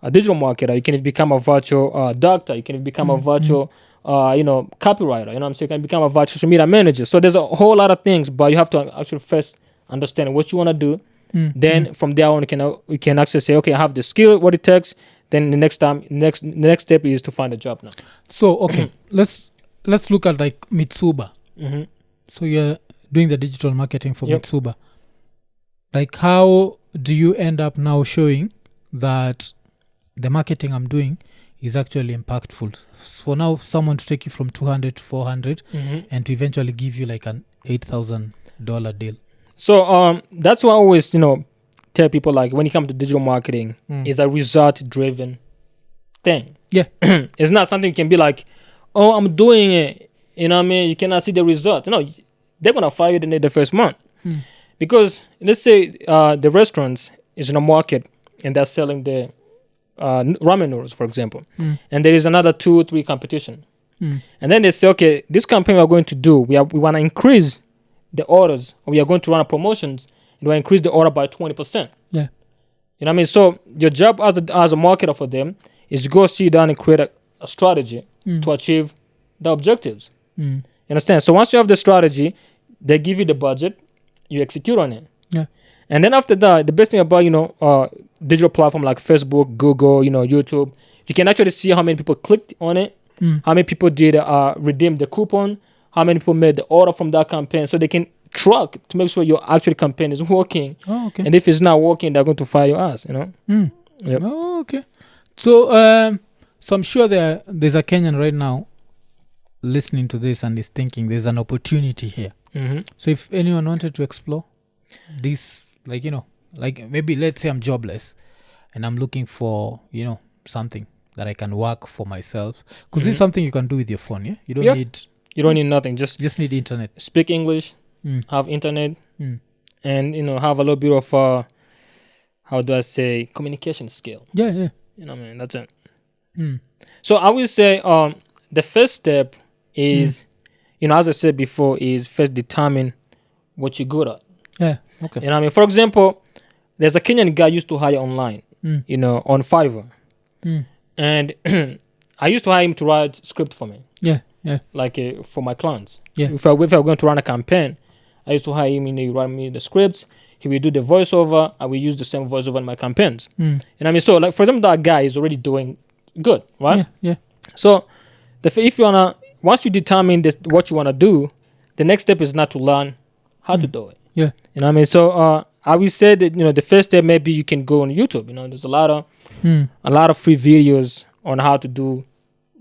Speaker 3: a digital marketer. You can become a virtual doctor. You can become a virtual copywriter. You know what I'm saying? You can become a virtual social media manager. So there's a whole lot of things, but you have to actually first understand what you want to do. Then from there on, you can actually say, okay, I have the skill, what it takes. Then the next step is to find a job now.
Speaker 1: So okay, let's look at like Mitsuba. So you're doing the digital marketing for Mitsuba. Like, how do you end up now showing that the marketing I'm doing is actually impactful? For now, someone to take you from 200 to 400 and to eventually give you like an $8,000 deal.
Speaker 3: So that's why I always tell people, like, when it comes to digital marketing, it's a result driven thing.
Speaker 1: Yeah.
Speaker 3: It's not something you can be like, oh, I'm doing it, you know what I mean? You cannot see the result. No, they're gonna fire you the first month. Because let's say the restaurants is in a market and they're selling the ramen noodles, for example, and there is another 2 or 3 competition, and then they say, okay, this campaign we're going to do, we want to increase the orders, or we are going to run a promotions, and we increase the order by 20%.
Speaker 1: Yeah.
Speaker 3: You know what I mean? So your job as a marketer for them is to go sit down and create a strategy to achieve the objectives. You understand? So once you have the strategy, they give you the budget, you execute on it.
Speaker 1: Yeah.
Speaker 3: And then after that, the best thing about, digital platform like Facebook, Google, YouTube, you can actually see how many people clicked on it, how many people did redeem the coupon, how many people made the order from that campaign, so they can track to make sure your actual campaign is working.
Speaker 1: Oh, okay.
Speaker 3: And if it's not working, they're going to fire your ass, Yep.
Speaker 1: Oh, okay. So, so I'm sure there's a Kenyan right now listening to this and is thinking there's an opportunity here.
Speaker 3: Mm-hmm.
Speaker 1: So if anyone wanted to explore this, like maybe let's say I'm jobless and I'm looking for something that I can work for myself, because this is something you can do with your phone. Yeah, you don't need
Speaker 3: nothing. Just
Speaker 1: need internet.
Speaker 3: speak English, have internet, and have a little bit of how do I say, communication skill.
Speaker 1: Yeah.
Speaker 3: That's it. So I will say the first step is as I said before, is first determine what you're good at.
Speaker 1: Yeah. Okay.
Speaker 3: For example, there's a Kenyan guy used to hire online, on Fiverr. And I used to hire him to write script for me.
Speaker 1: Yeah.
Speaker 3: Like for my clients.
Speaker 1: Yeah.
Speaker 3: If I were going to run a campaign, I used to hire him, he write me the scripts. He will do the voiceover. I will use the same voiceover in my campaigns. So like, for example, that guy is already doing good, right?
Speaker 1: Yeah.
Speaker 3: So if you wanna, once you determine what you wanna do, the next step is not to learn how to do it.
Speaker 1: Yeah.
Speaker 3: So I will say that the first step, maybe you can go on YouTube. There's a lot of free videos on how to do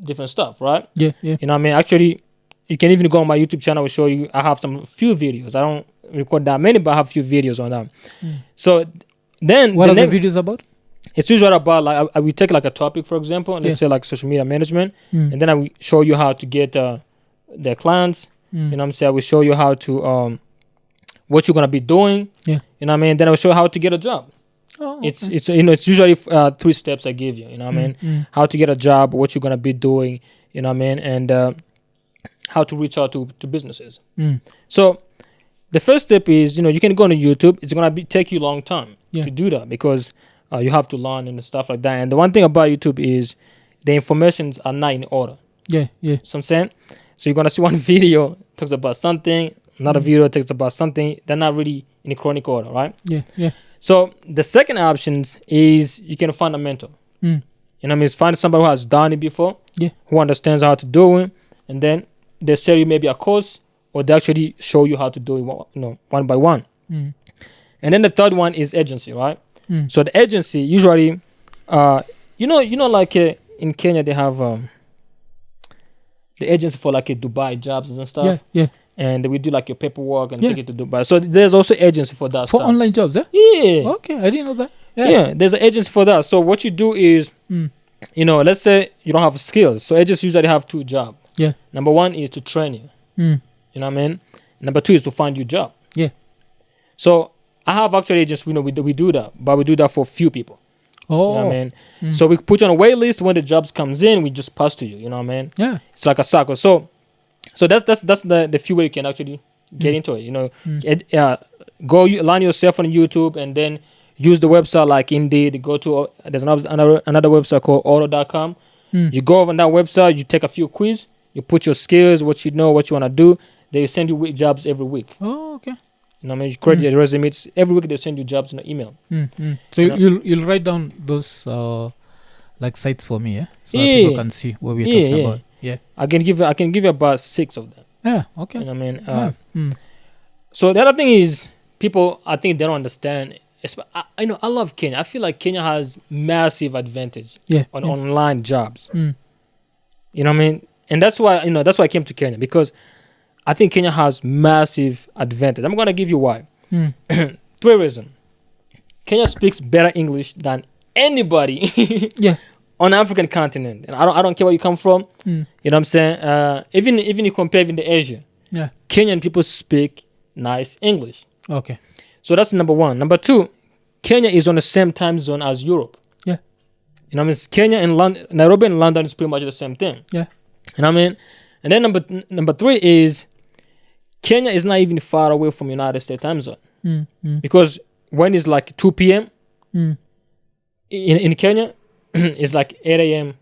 Speaker 3: different stuff, right?
Speaker 1: Yeah.
Speaker 3: Actually, you can even go on my YouTube channel. I will show you. I have few videos. I don't record that many, but I have few videos on that. So then
Speaker 1: what are the videos about?
Speaker 3: It's usually about, like, I will take like a topic, for example, and let's say like social media management, and then I will show you how to get their clients. I will show you how to what you're gonna be doing. Yeah. Then I will show you how to get a job. Oh, okay. It's usually 3 steps I give you. How to get a job, what you're gonna be doing. And how to reach out to businesses. So the first step is you can go on YouTube. It's gonna take you a long time to do that, because you have to learn and stuff like that. And the one thing about YouTube is the informations are not in order.
Speaker 1: Yeah.
Speaker 3: So I'm saying, so you're gonna see one video talks about something, another video talks about something. They're not really in chronic order, right?
Speaker 1: Yeah.
Speaker 3: So the second options is you can find a mentor. Find somebody who has done it before, who understands how to do it, and then they sell you maybe a course, or they actually show you how to do it, one by one. And then the third one is agency, right? So the agency usually, like in Kenya they have the agency for like Dubai jobs and stuff.
Speaker 1: Yeah.
Speaker 3: And we do like your paperwork and take it to Dubai. So there's also agency for that.
Speaker 1: For
Speaker 3: stuff.
Speaker 1: online jobs, eh?
Speaker 3: Yeah.
Speaker 1: Okay, I didn't know that.
Speaker 3: Yeah, there's an agency for that. So what you do is, let's say you don't have skills. So agents usually have 2 jobs.
Speaker 1: Yeah.
Speaker 3: Number 1 is to train you. You know what I mean? Number 2 is to find you a job.
Speaker 1: Yeah.
Speaker 3: So I have actually agents, we do that, but we do that for few people.
Speaker 1: Oh.
Speaker 3: You know what I mean? So we put you on a wait list. When the jobs comes in, we just pass to you. You know what I mean?
Speaker 1: Yeah.
Speaker 3: It's like a cycle. So that's the few way you can actually get into it. Go learn yourself on YouTube, and then use the website like Indeed. Go to there's another website called auto.com. You go over on that website, you take a few quiz, you put your skills, what you know, what you want to do. They send you jobs every week.
Speaker 1: Oh, okay.
Speaker 3: You know what I mean? You create your resume. Every week they send you jobs in an email.
Speaker 1: So you'll write down those like sites for me, yeah? So that people can see what we're talking about. Yeah. I can
Speaker 3: give you about 6 of them.
Speaker 1: Yeah, okay.
Speaker 3: You know what I mean? So the other thing is, people, I think they don't understand. I love Kenya. I feel like Kenya has massive advantage on online jobs. You know what I mean? And that's why I came to Kenya, because I think Kenya has massive advantage. I'm gonna give you why. 3 reasons. Kenya speaks better English than anybody on the African continent. And I don't care where you come from. You know what I'm saying? Even you compare even to Asia. Yeah. Kenyan people speak nice English.
Speaker 1: Okay. So
Speaker 3: that's number 1. Number 2, Kenya is on the same time zone as Europe.
Speaker 1: Yeah.
Speaker 3: You know what I mean? Kenya and London, Nairobi and London is pretty much the same thing.
Speaker 1: Yeah.
Speaker 3: You know what I mean? And then number 3 is Kenya is not even far away from United States time zone. Because when it's like 2 p.m., in Kenya, it's like 8 a.m.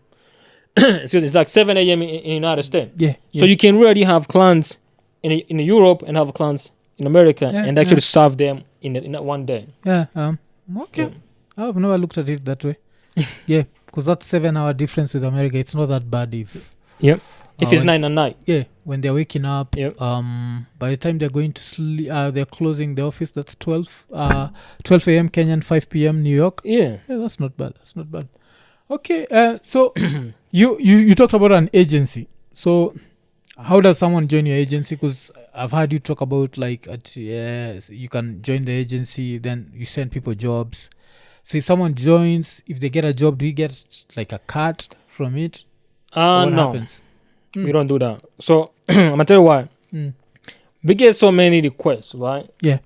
Speaker 3: Excuse me, it's like 7 a.m. in United States.
Speaker 1: Yeah.
Speaker 3: So you can really have clients in Europe and have clients in America and actually serve them in that one day.
Speaker 1: Yeah. Okay. I've never looked at it that way. Yeah, because that's 7-hour difference with America. It's not that bad if.
Speaker 3: Yep. If it's 9 at night.
Speaker 1: Yeah, when they're waking up.
Speaker 3: Yep.
Speaker 1: By the time they're going to sleep, they're closing the office. That's 12 a.m. Kenyan, 5 p.m. New York.
Speaker 3: Yeah.
Speaker 1: Yeah, that's not bad. Okay. So you talked about an agency. So how does someone join your agency? Because I've heard you talk about like you can join the agency, then you send people jobs. So if someone joins, if they get a job, do you get like a cut from it? What
Speaker 3: No.
Speaker 1: happens?
Speaker 3: We don't do that. So I'm gonna tell you why. We get so many requests, right?
Speaker 1: Yeah.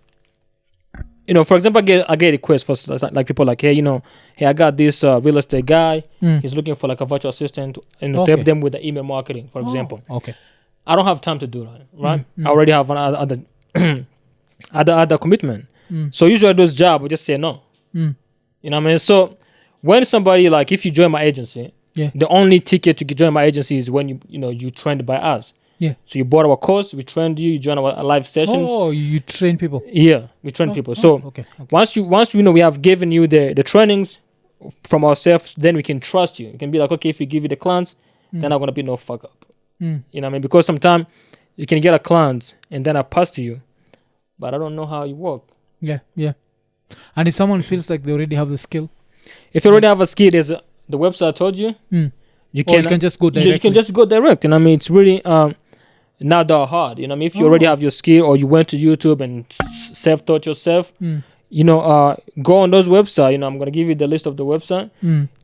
Speaker 3: For example, I get requests for like people like, hey, I got this real estate guy. He's looking for like a virtual assistant and to help them with the email marketing, for example.
Speaker 1: Okay.
Speaker 3: I don't have time to do that, right? I already have another other commitment. So usually those jobs, I just say no. You know what I mean? So when somebody like, if you join my agency, the only ticket to join my agency is when you trained by us.
Speaker 1: Yeah.
Speaker 3: So you bought our course, we trained you, you joined our live sessions.
Speaker 1: Oh, you train people.
Speaker 3: Yeah, we train people. So
Speaker 1: okay.
Speaker 3: once we have given you the trainings from ourselves, then we can trust you. It can be like, okay, if we give you the clients, then I'm gonna be no fuck up. You know what I mean? Because sometimes you can get a client and then I pass to you, but I don't know how you work.
Speaker 1: Yeah. And if someone feels like they already have the skill,
Speaker 3: if you already have a skill, there's the website I told you. You can
Speaker 1: just go directly.
Speaker 3: You can just go direct. You know what I mean? It's really not that hard. You know what I mean? If you already have your skill, or you went to YouTube and self-taught yourself, go on those websites. I'm gonna give you the list of the website.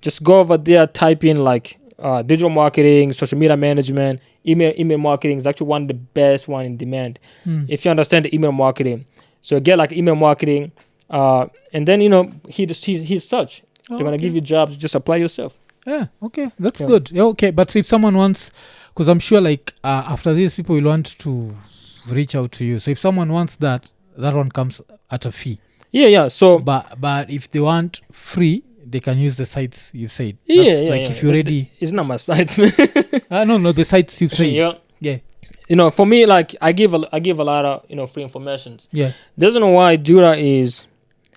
Speaker 3: Just go over there, type in like digital marketing, social media management, email marketing is actually one of the best one in demand. If you understand the email marketing, so get like email marketing, and then he's such. They're gonna give you jobs. Just apply yourself.
Speaker 1: Yeah, okay, that's good. Yeah, okay, but if someone wants, because I'm sure like after this, people will want to reach out to you. So if someone wants that one comes at a fee.
Speaker 3: Yeah. So,
Speaker 1: but if they want free, they can use the sites you've said. If you're ready.
Speaker 3: It's not my site, man.
Speaker 1: No, the sites you've said.
Speaker 3: Yeah. For me, like I give a lot of free informations.
Speaker 1: Yeah.
Speaker 3: The reason why Jura is,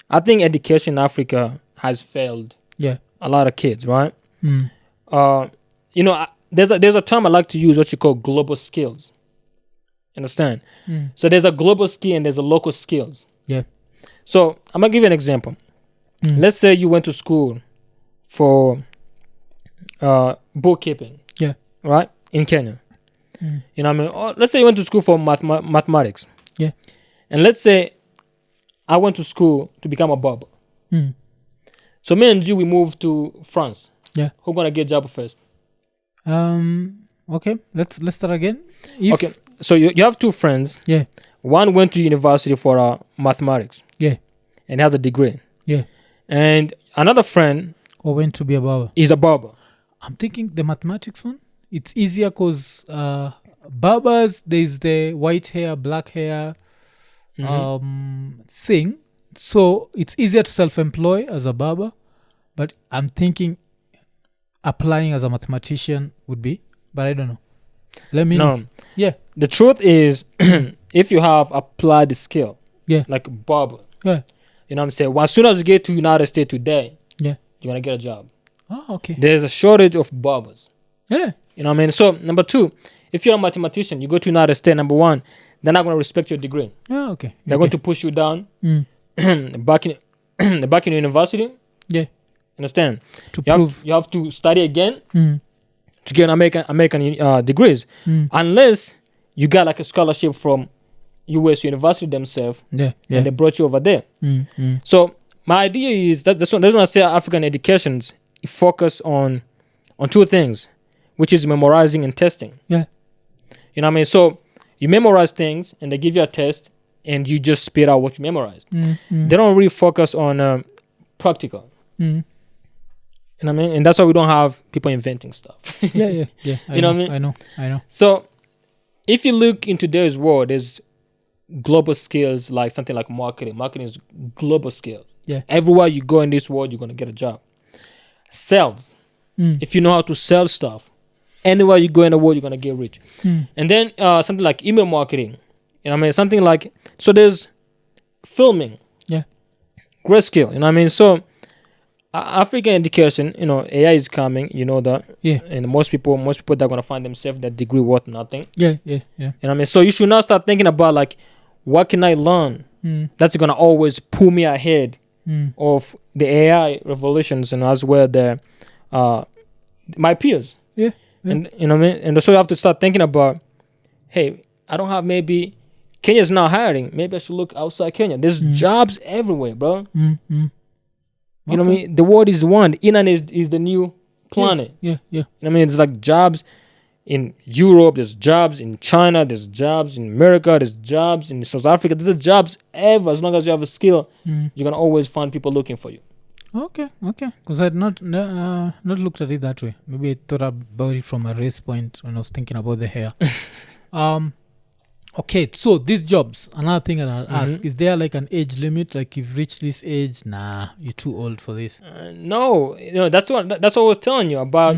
Speaker 3: I think education in Africa has failed.
Speaker 1: Yeah.
Speaker 3: A lot of kids, right? There's a term I like to use, what you call global skills. Understand? So there's a global skill and there's a local skills.
Speaker 1: Yeah.
Speaker 3: So I'm gonna give you an example. Let's say you went to school for bookkeeping.
Speaker 1: Yeah.
Speaker 3: Right? In Kenya. You know what I mean? Or let's say you went to school for mathematics.
Speaker 1: Yeah.
Speaker 3: And let's say I went to school to become a barber. So me and you, we moved to France.
Speaker 1: Yeah.
Speaker 3: Who's gonna get a job first?
Speaker 1: Okay. Let's start again.
Speaker 3: Okay. So you have two friends.
Speaker 1: Yeah.
Speaker 3: One went to university for mathematics.
Speaker 1: Yeah.
Speaker 3: And has a degree.
Speaker 1: Yeah.
Speaker 3: And another friend.
Speaker 1: Or went to be a barber.
Speaker 3: Is a barber.
Speaker 1: I'm thinking the mathematics one. It's easier because barbers, there's the white hair, black hair thing. So it's easier to self-employ as a barber. But I'm thinking applying as a mathematician would be. But I don't know. Let me know. Yeah.
Speaker 3: The truth is, if you have applied the skill, like barber, you know what I'm saying? Well, as soon as you get to United States today, you're going to get a job.
Speaker 1: Oh, okay.
Speaker 3: There's a shortage of barbers.
Speaker 1: Yeah.
Speaker 3: You know what I mean? So, number two, if you're a mathematician, you go to United States, number one, they're not going to respect your degree.
Speaker 1: Yeah, okay.
Speaker 3: They're going to push you down back in university.
Speaker 1: Yeah.
Speaker 3: Understand? You have to study again to get American degrees. Unless you got like a scholarship from US university themselves. And they brought you over there. So my idea is that's what I say African educations focus on two things, which is memorizing and testing.
Speaker 1: Yeah.
Speaker 3: You know what I mean? So you memorize things and they give you a test and you just spit out what you memorized. They don't really focus on practical. You know what I mean? And that's why we don't have people inventing stuff.
Speaker 1: Yeah.
Speaker 3: You know what I mean?
Speaker 1: I know.
Speaker 3: So if you look in today's world, there's global skills like something like marketing. Marketing is global skills.
Speaker 1: Yeah.
Speaker 3: Everywhere you go in this world, you're going to get a job. sales.
Speaker 1: Mm.
Speaker 3: If you know how to sell stuff, anywhere you go in the world, you're gonna get rich.
Speaker 1: Mm.
Speaker 3: And then something like email marketing. You know what I mean? Something like, so there's filming.
Speaker 1: Yeah.
Speaker 3: Great skill. You know what I mean? So African education, you know, AI is coming. You know that.
Speaker 1: Yeah.
Speaker 3: And most people that are gonna find themselves that degree worth nothing.
Speaker 1: Yeah. Yeah. Yeah.
Speaker 3: You know what I mean? So you should now start thinking about like, what can I learn
Speaker 1: Mm.
Speaker 3: that's gonna always pull me ahead
Speaker 1: Mm.
Speaker 3: of the AI revolutions, and as well the my peers.
Speaker 1: Yeah. Yeah.
Speaker 3: And you know what I mean? And so you have to start thinking about, hey, I don't have, maybe Kenya's not hiring. Maybe I should look outside Kenya. There's jobs everywhere, bro.
Speaker 1: Mm. Mm.
Speaker 3: You know what I mean? The world is one. The internet is the new planet.
Speaker 1: Yeah. Yeah.
Speaker 3: You know what I mean? It's like jobs in Europe, there's jobs in China, there's jobs in America, there's jobs in South Africa. There's jobs ever. As long as you have a skill,
Speaker 1: Mm.
Speaker 3: you're gonna always find people looking for you.
Speaker 1: Okay. Because I'd not looked at it that way. Maybe I thought about it from a race point when I was thinking about the hair. Okay, so these jobs, another thing I'll ask, is there like an age limit? Like you've reached this age, nah, you're too old for this.
Speaker 3: No, you know, that's what I was telling you about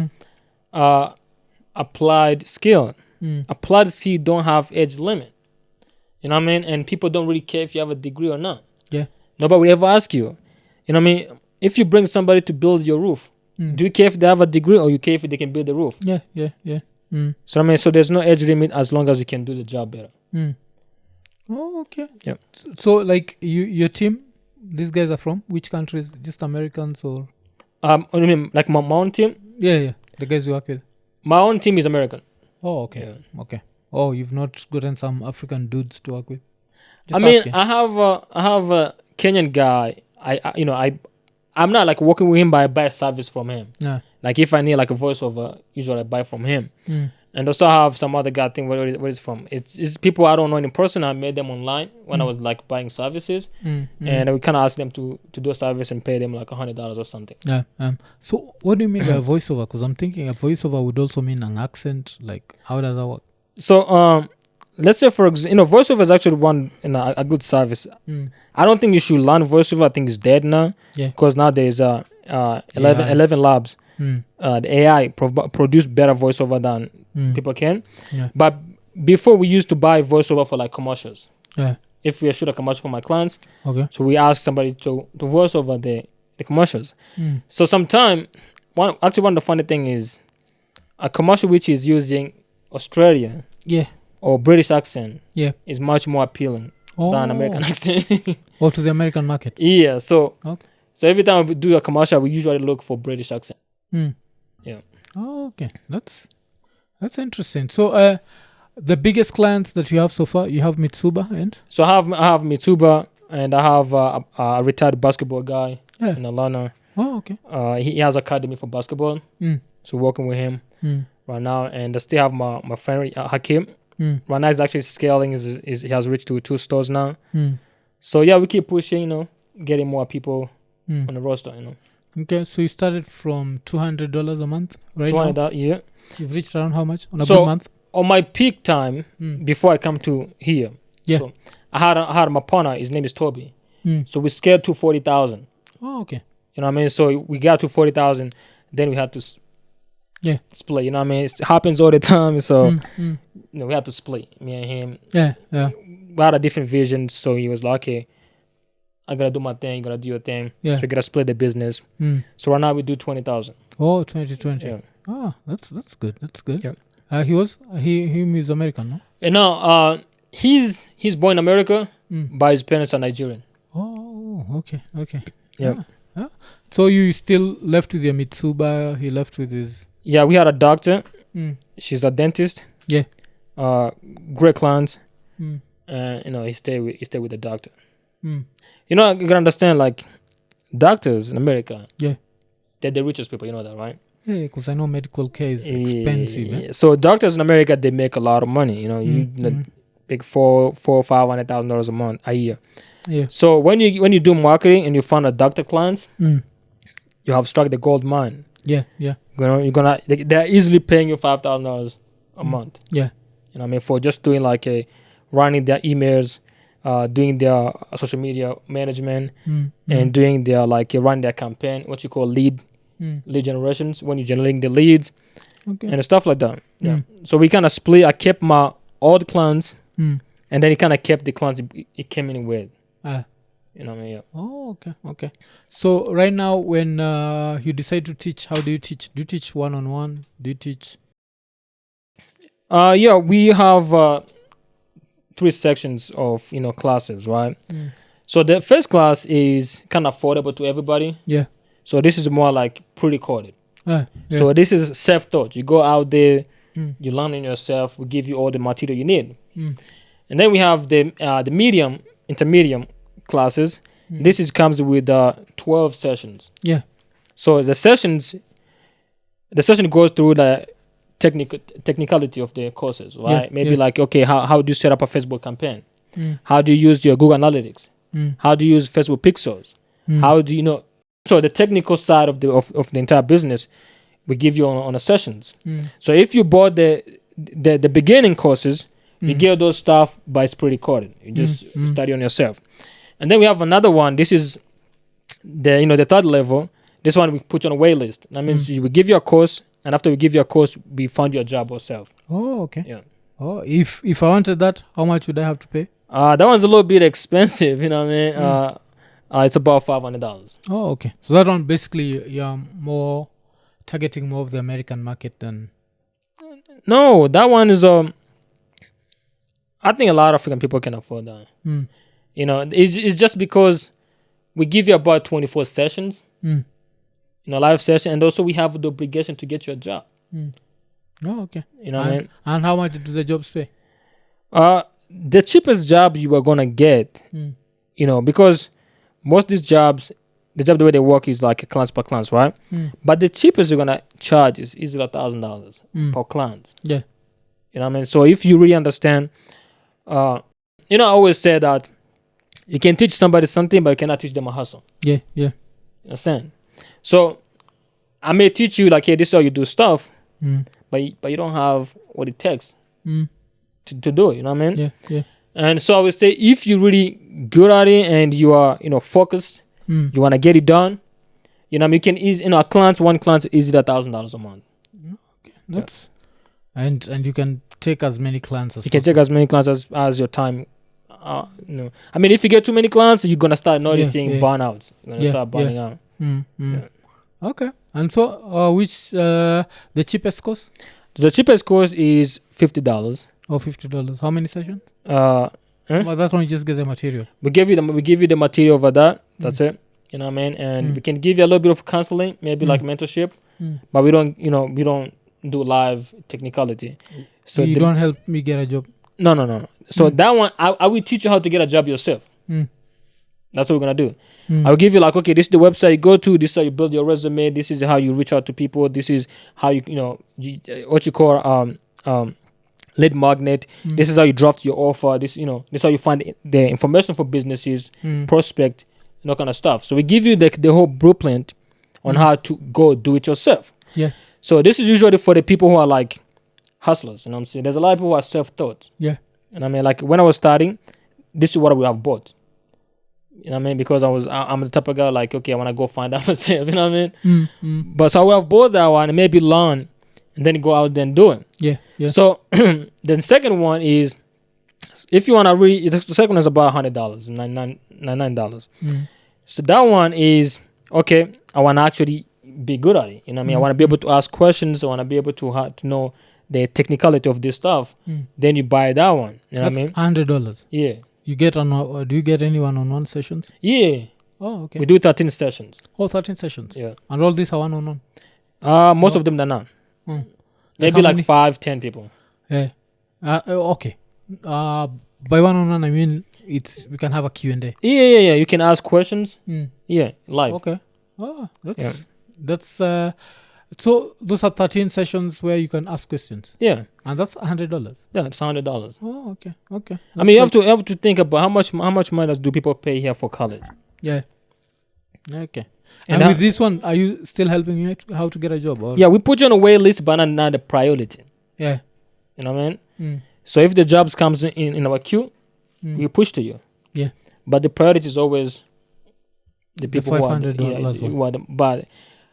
Speaker 3: applied skill.
Speaker 1: Mm.
Speaker 3: Applied skill don't have age limit. You know what I mean? And people don't really care if you have a degree or not.
Speaker 1: Yeah.
Speaker 3: Nobody will ever ask you. You know what I mean? If you bring somebody to build your roof, do you care if they have a degree, or you care if they can build the roof?
Speaker 1: Yeah. Mm.
Speaker 3: So I mean, so there's no age limit as long as you can do the job better.
Speaker 1: Mm. Oh, okay.
Speaker 3: Yeah.
Speaker 1: So like your team, these guys are from which countries? Just Americans or?
Speaker 3: I mean, like my own team.
Speaker 1: Yeah. The guys you work with.
Speaker 3: My own team is American.
Speaker 1: Oh, okay.
Speaker 3: Yeah.
Speaker 1: Okay. Oh, you've not gotten some African dudes to work with?
Speaker 3: I mean, I have a Kenyan guy. I'm not like working with him, but I buy a service from him.
Speaker 1: Yeah.
Speaker 3: Like if I need like a voiceover, usually I buy from him.
Speaker 1: Mm.
Speaker 3: And also I have some other guy thing where it's from. It's people I don't know in person. I made them online when I was like buying services, and we kind of asked them to do a service and pay them like $100 or something.
Speaker 1: Yeah. So what do you mean by a voiceover? Because I'm thinking a voiceover would also mean an accent. Like how does that work?
Speaker 3: So let's say for example, voiceover is actually one a good service. I don't think you should learn voiceover. I think it's dead now.
Speaker 1: Yeah.
Speaker 3: Because now there's 11 labs. The AI produce better voiceover than people can.
Speaker 1: Yeah.
Speaker 3: But before we used to buy voiceover for like commercials.
Speaker 1: Yeah.
Speaker 3: If we shoot a commercial for my clients,
Speaker 1: Okay.
Speaker 3: so we ask somebody to voice over the commercials. So sometime one of the funny thing is a commercial which is using Australian
Speaker 1: Yeah.
Speaker 3: or British accent
Speaker 1: Yeah.
Speaker 3: is much more appealing than American accent.
Speaker 1: Or to the American market.
Speaker 3: Yeah. So
Speaker 1: Okay.
Speaker 3: so every time we do a commercial, we usually look for British accent. Yeah.
Speaker 1: Oh, okay. That's interesting. So the biggest clients that you have so far, you have Mitsuba and?
Speaker 3: So I have Mitsuba, and I have a retired basketball guy in Atlanta.
Speaker 1: Oh, okay.
Speaker 3: He has academy for basketball. So working with him right now, and I still have my friend Hakim. Right now he's actually scaling. He has reached to 2 stores now. So yeah, we keep pushing. Getting more people on the roster.
Speaker 1: Okay, so you started from $200 a month, right?
Speaker 3: $200, yeah.
Speaker 1: You've reached around how much on a good month?
Speaker 3: On my peak time, before I come to here, so I had my partner. His name is Toby. So we scaled to 40,000.
Speaker 1: Oh, okay.
Speaker 3: You know what I mean? So we got to 40,000. Then we had to split. You know what I mean? It happens all the time. So we had to split, me and him.
Speaker 1: Yeah.
Speaker 3: We had a different vision. So he was like, okay, I gotta do my thing, you gotta do your thing.
Speaker 1: Yeah.
Speaker 3: So we gotta split the business. So right now we do 20,000.
Speaker 1: Oh, 2020.
Speaker 3: Yeah.
Speaker 1: Oh, that's good. That's good.
Speaker 3: Yeah.
Speaker 1: He is American, no?
Speaker 3: And now he's born in America, but his parents are Nigerian.
Speaker 1: Oh, okay.
Speaker 3: Yeah.
Speaker 1: So you still left with your Mitsuba? He left with his.
Speaker 3: Yeah, we had a doctor. She's a dentist.
Speaker 1: Yeah.
Speaker 3: Great clients. He stayed with the doctor. You gotta understand, like, doctors in America. Yeah. They're the richest people. You know that, right?
Speaker 1: Yeah, because I know medical care is expensive.
Speaker 3: Yeah. So doctors in America, they make a lot of money. You make $400,000 a month, a year.
Speaker 1: Yeah.
Speaker 3: So when you do marketing and you find a doctor clients, you have struck the gold mine.
Speaker 1: Yeah.
Speaker 3: They're easily paying you $5,000 a month.
Speaker 1: Yeah.
Speaker 3: You know what I mean? For just doing like running their emails, doing their social media management, and doing their running their campaign, what you call lead lead generations when you're generating the leads
Speaker 1: Okay.
Speaker 3: and stuff like that. Yeah.
Speaker 1: Mm.
Speaker 3: So we kind of split. I kept my old clients,
Speaker 1: Mm.
Speaker 3: and then he kind of kept the clients it came in with.
Speaker 1: Ah.
Speaker 3: You know what I mean? Yeah.
Speaker 1: Oh, okay. So right now, when you decide to teach, how do you teach? Do you teach one-on-one? Do you teach?
Speaker 3: Yeah, we have 3 sections of classes, right?
Speaker 1: Mm.
Speaker 3: So the first class is kind of affordable to everybody.
Speaker 1: Yeah.
Speaker 3: So this is more like pre-recorded.
Speaker 1: Ah, yeah.
Speaker 3: So this is self-taught. You go out there,
Speaker 1: Mm.
Speaker 3: you learn it yourself. We give you all the material you need.
Speaker 1: Mm.
Speaker 3: And then we have the medium, intermediate classes.
Speaker 1: Mm.
Speaker 3: This comes with 12 sessions.
Speaker 1: Yeah.
Speaker 3: So the session goes through the technicality of the courses, right?
Speaker 1: Yeah,
Speaker 3: Maybe
Speaker 1: yeah.
Speaker 3: like, okay, how do you set up a Facebook campaign?
Speaker 1: Mm.
Speaker 3: How do you use your Google Analytics?
Speaker 1: Mm.
Speaker 3: How do you use Facebook Pixels?
Speaker 1: Mm.
Speaker 3: How do you know? So the technical side of the entire business, we give you on the sessions.
Speaker 1: Mm.
Speaker 3: So if you bought the beginning courses, you
Speaker 1: Mm.
Speaker 3: get those stuff, but it's pre-recorded. You just
Speaker 1: Mm.
Speaker 3: study on yourself. And then we have another one. This is the third level. This one we put you on a wait list. That means we give you a course, and after we give you a course, we fund you a job ourselves.
Speaker 1: Oh, okay.
Speaker 3: Yeah.
Speaker 1: Oh, if I wanted that, how much would I have to pay?
Speaker 3: That one's a little bit expensive. You know what I mean? It's about $500.
Speaker 1: Oh, okay. So that one basically you're more targeting more of the American market than.
Speaker 3: No, that one is I think a lot of African people can afford that.
Speaker 1: Mm.
Speaker 3: You know, it's just because we give you about 24 sessions,
Speaker 1: Mm.
Speaker 3: live session, and also we have the obligation to get you a job.
Speaker 1: Mm. Oh, okay.
Speaker 3: You know what I mean?
Speaker 1: And how much do the jobs pay?
Speaker 3: The cheapest job you are gonna get,
Speaker 1: Mm.
Speaker 3: because most of these jobs, the way they work is like a class per class, right?
Speaker 1: Mm.
Speaker 3: But the cheapest you're gonna charge is easily $1,000
Speaker 1: Mm.
Speaker 3: per client.
Speaker 1: Yeah.
Speaker 3: You know what I mean? So if you really understand, I always say that you can teach somebody something, but you cannot teach them a hustle.
Speaker 1: Yeah.
Speaker 3: You understand? So I may teach you like, hey, this is how you do stuff,
Speaker 1: Mm.
Speaker 3: but you don't have what it takes
Speaker 1: Mm.
Speaker 3: to do it. You know what I mean?
Speaker 1: Yeah.
Speaker 3: And so I would say if you're really good at it and you are, focused,
Speaker 1: Mm.
Speaker 3: you want to get it done, you can easily, one client is easily $1,000 a month.
Speaker 1: That's and you can take as many clients as
Speaker 3: You can take as many clients as your time. I mean, if you get too many clients, you're gonna start noticing burnouts. You're gonna start burning out.
Speaker 1: Okay. And so, which the cheapest course?
Speaker 3: The cheapest course is $50.
Speaker 1: Or $50? How many sessions?
Speaker 3: Huh?
Speaker 1: Well, that one you just get the material.
Speaker 3: We give you the material over that. That's it. You know what I mean? And we can give you a little bit of counseling, maybe like mentorship, but we don't do live technicality. So
Speaker 1: you don't help me get a job.
Speaker 3: No. So that one, I will teach you how to get a job yourself. That's what we're gonna do. I'll give you like, okay, this is the website you go to. This is how you build your resume. This is how you reach out to people. This is how you what you call lead magnet. This is how you draft your offer. This how you find the information for businesses, prospect, that kind of stuff. So we give you the whole blueprint on how to go do it yourself.
Speaker 1: Yeah.
Speaker 3: So this is usually for the people who are like hustlers. You know what I'm saying? There's a lot of people who are self-taught.
Speaker 1: Yeah.
Speaker 3: And I mean, like when I was starting, this is what we have bought. You know what I mean? Because I'm the type of guy like, okay, I want to go find out myself. You know what I mean? But so we have bought that one and maybe learn and then go out there and do it.
Speaker 1: Yeah.
Speaker 3: So the second one is, if you want to really, the second one is about $100, $99. So that one is, okay, I want to actually be good at it. You know what I mean? I want to be able to ask questions. I want to be able to know the technicality of this stuff. Then you buy that one. You know what I mean?
Speaker 1: $100.
Speaker 3: Yeah.
Speaker 1: You get do you get any one-on-one sessions?
Speaker 3: Yeah.
Speaker 1: Oh, okay.
Speaker 3: We do 13 sessions.
Speaker 1: Oh, 13 sessions.
Speaker 3: Yeah.
Speaker 1: And all these are one-on-one?
Speaker 3: Most of them are not. Maybe
Speaker 1: how
Speaker 3: like
Speaker 1: many?
Speaker 3: 5-10 people.
Speaker 1: Yeah. Okay. By one-on-one, I mean we can have a Q&A.
Speaker 3: Yeah. You can ask questions. Yeah, live.
Speaker 1: Okay. Oh, that's so those are 13 sessions where you can ask questions.
Speaker 3: Yeah.
Speaker 1: And that's $100.
Speaker 3: Yeah, it's $100.
Speaker 1: Oh, okay.
Speaker 3: I mean, you have to think about how much money do people pay here for college?
Speaker 1: Yeah. Okay.
Speaker 3: And
Speaker 1: And with this one, are you still helping me how to get a job? Or?
Speaker 3: Yeah, we put you on a wait list, but not the priority.
Speaker 1: Yeah.
Speaker 3: You know what I mean?
Speaker 1: Mm.
Speaker 3: So if the jobs comes in our queue, we push to you.
Speaker 1: Yeah.
Speaker 3: But the priority is always the people
Speaker 1: $500
Speaker 3: who are but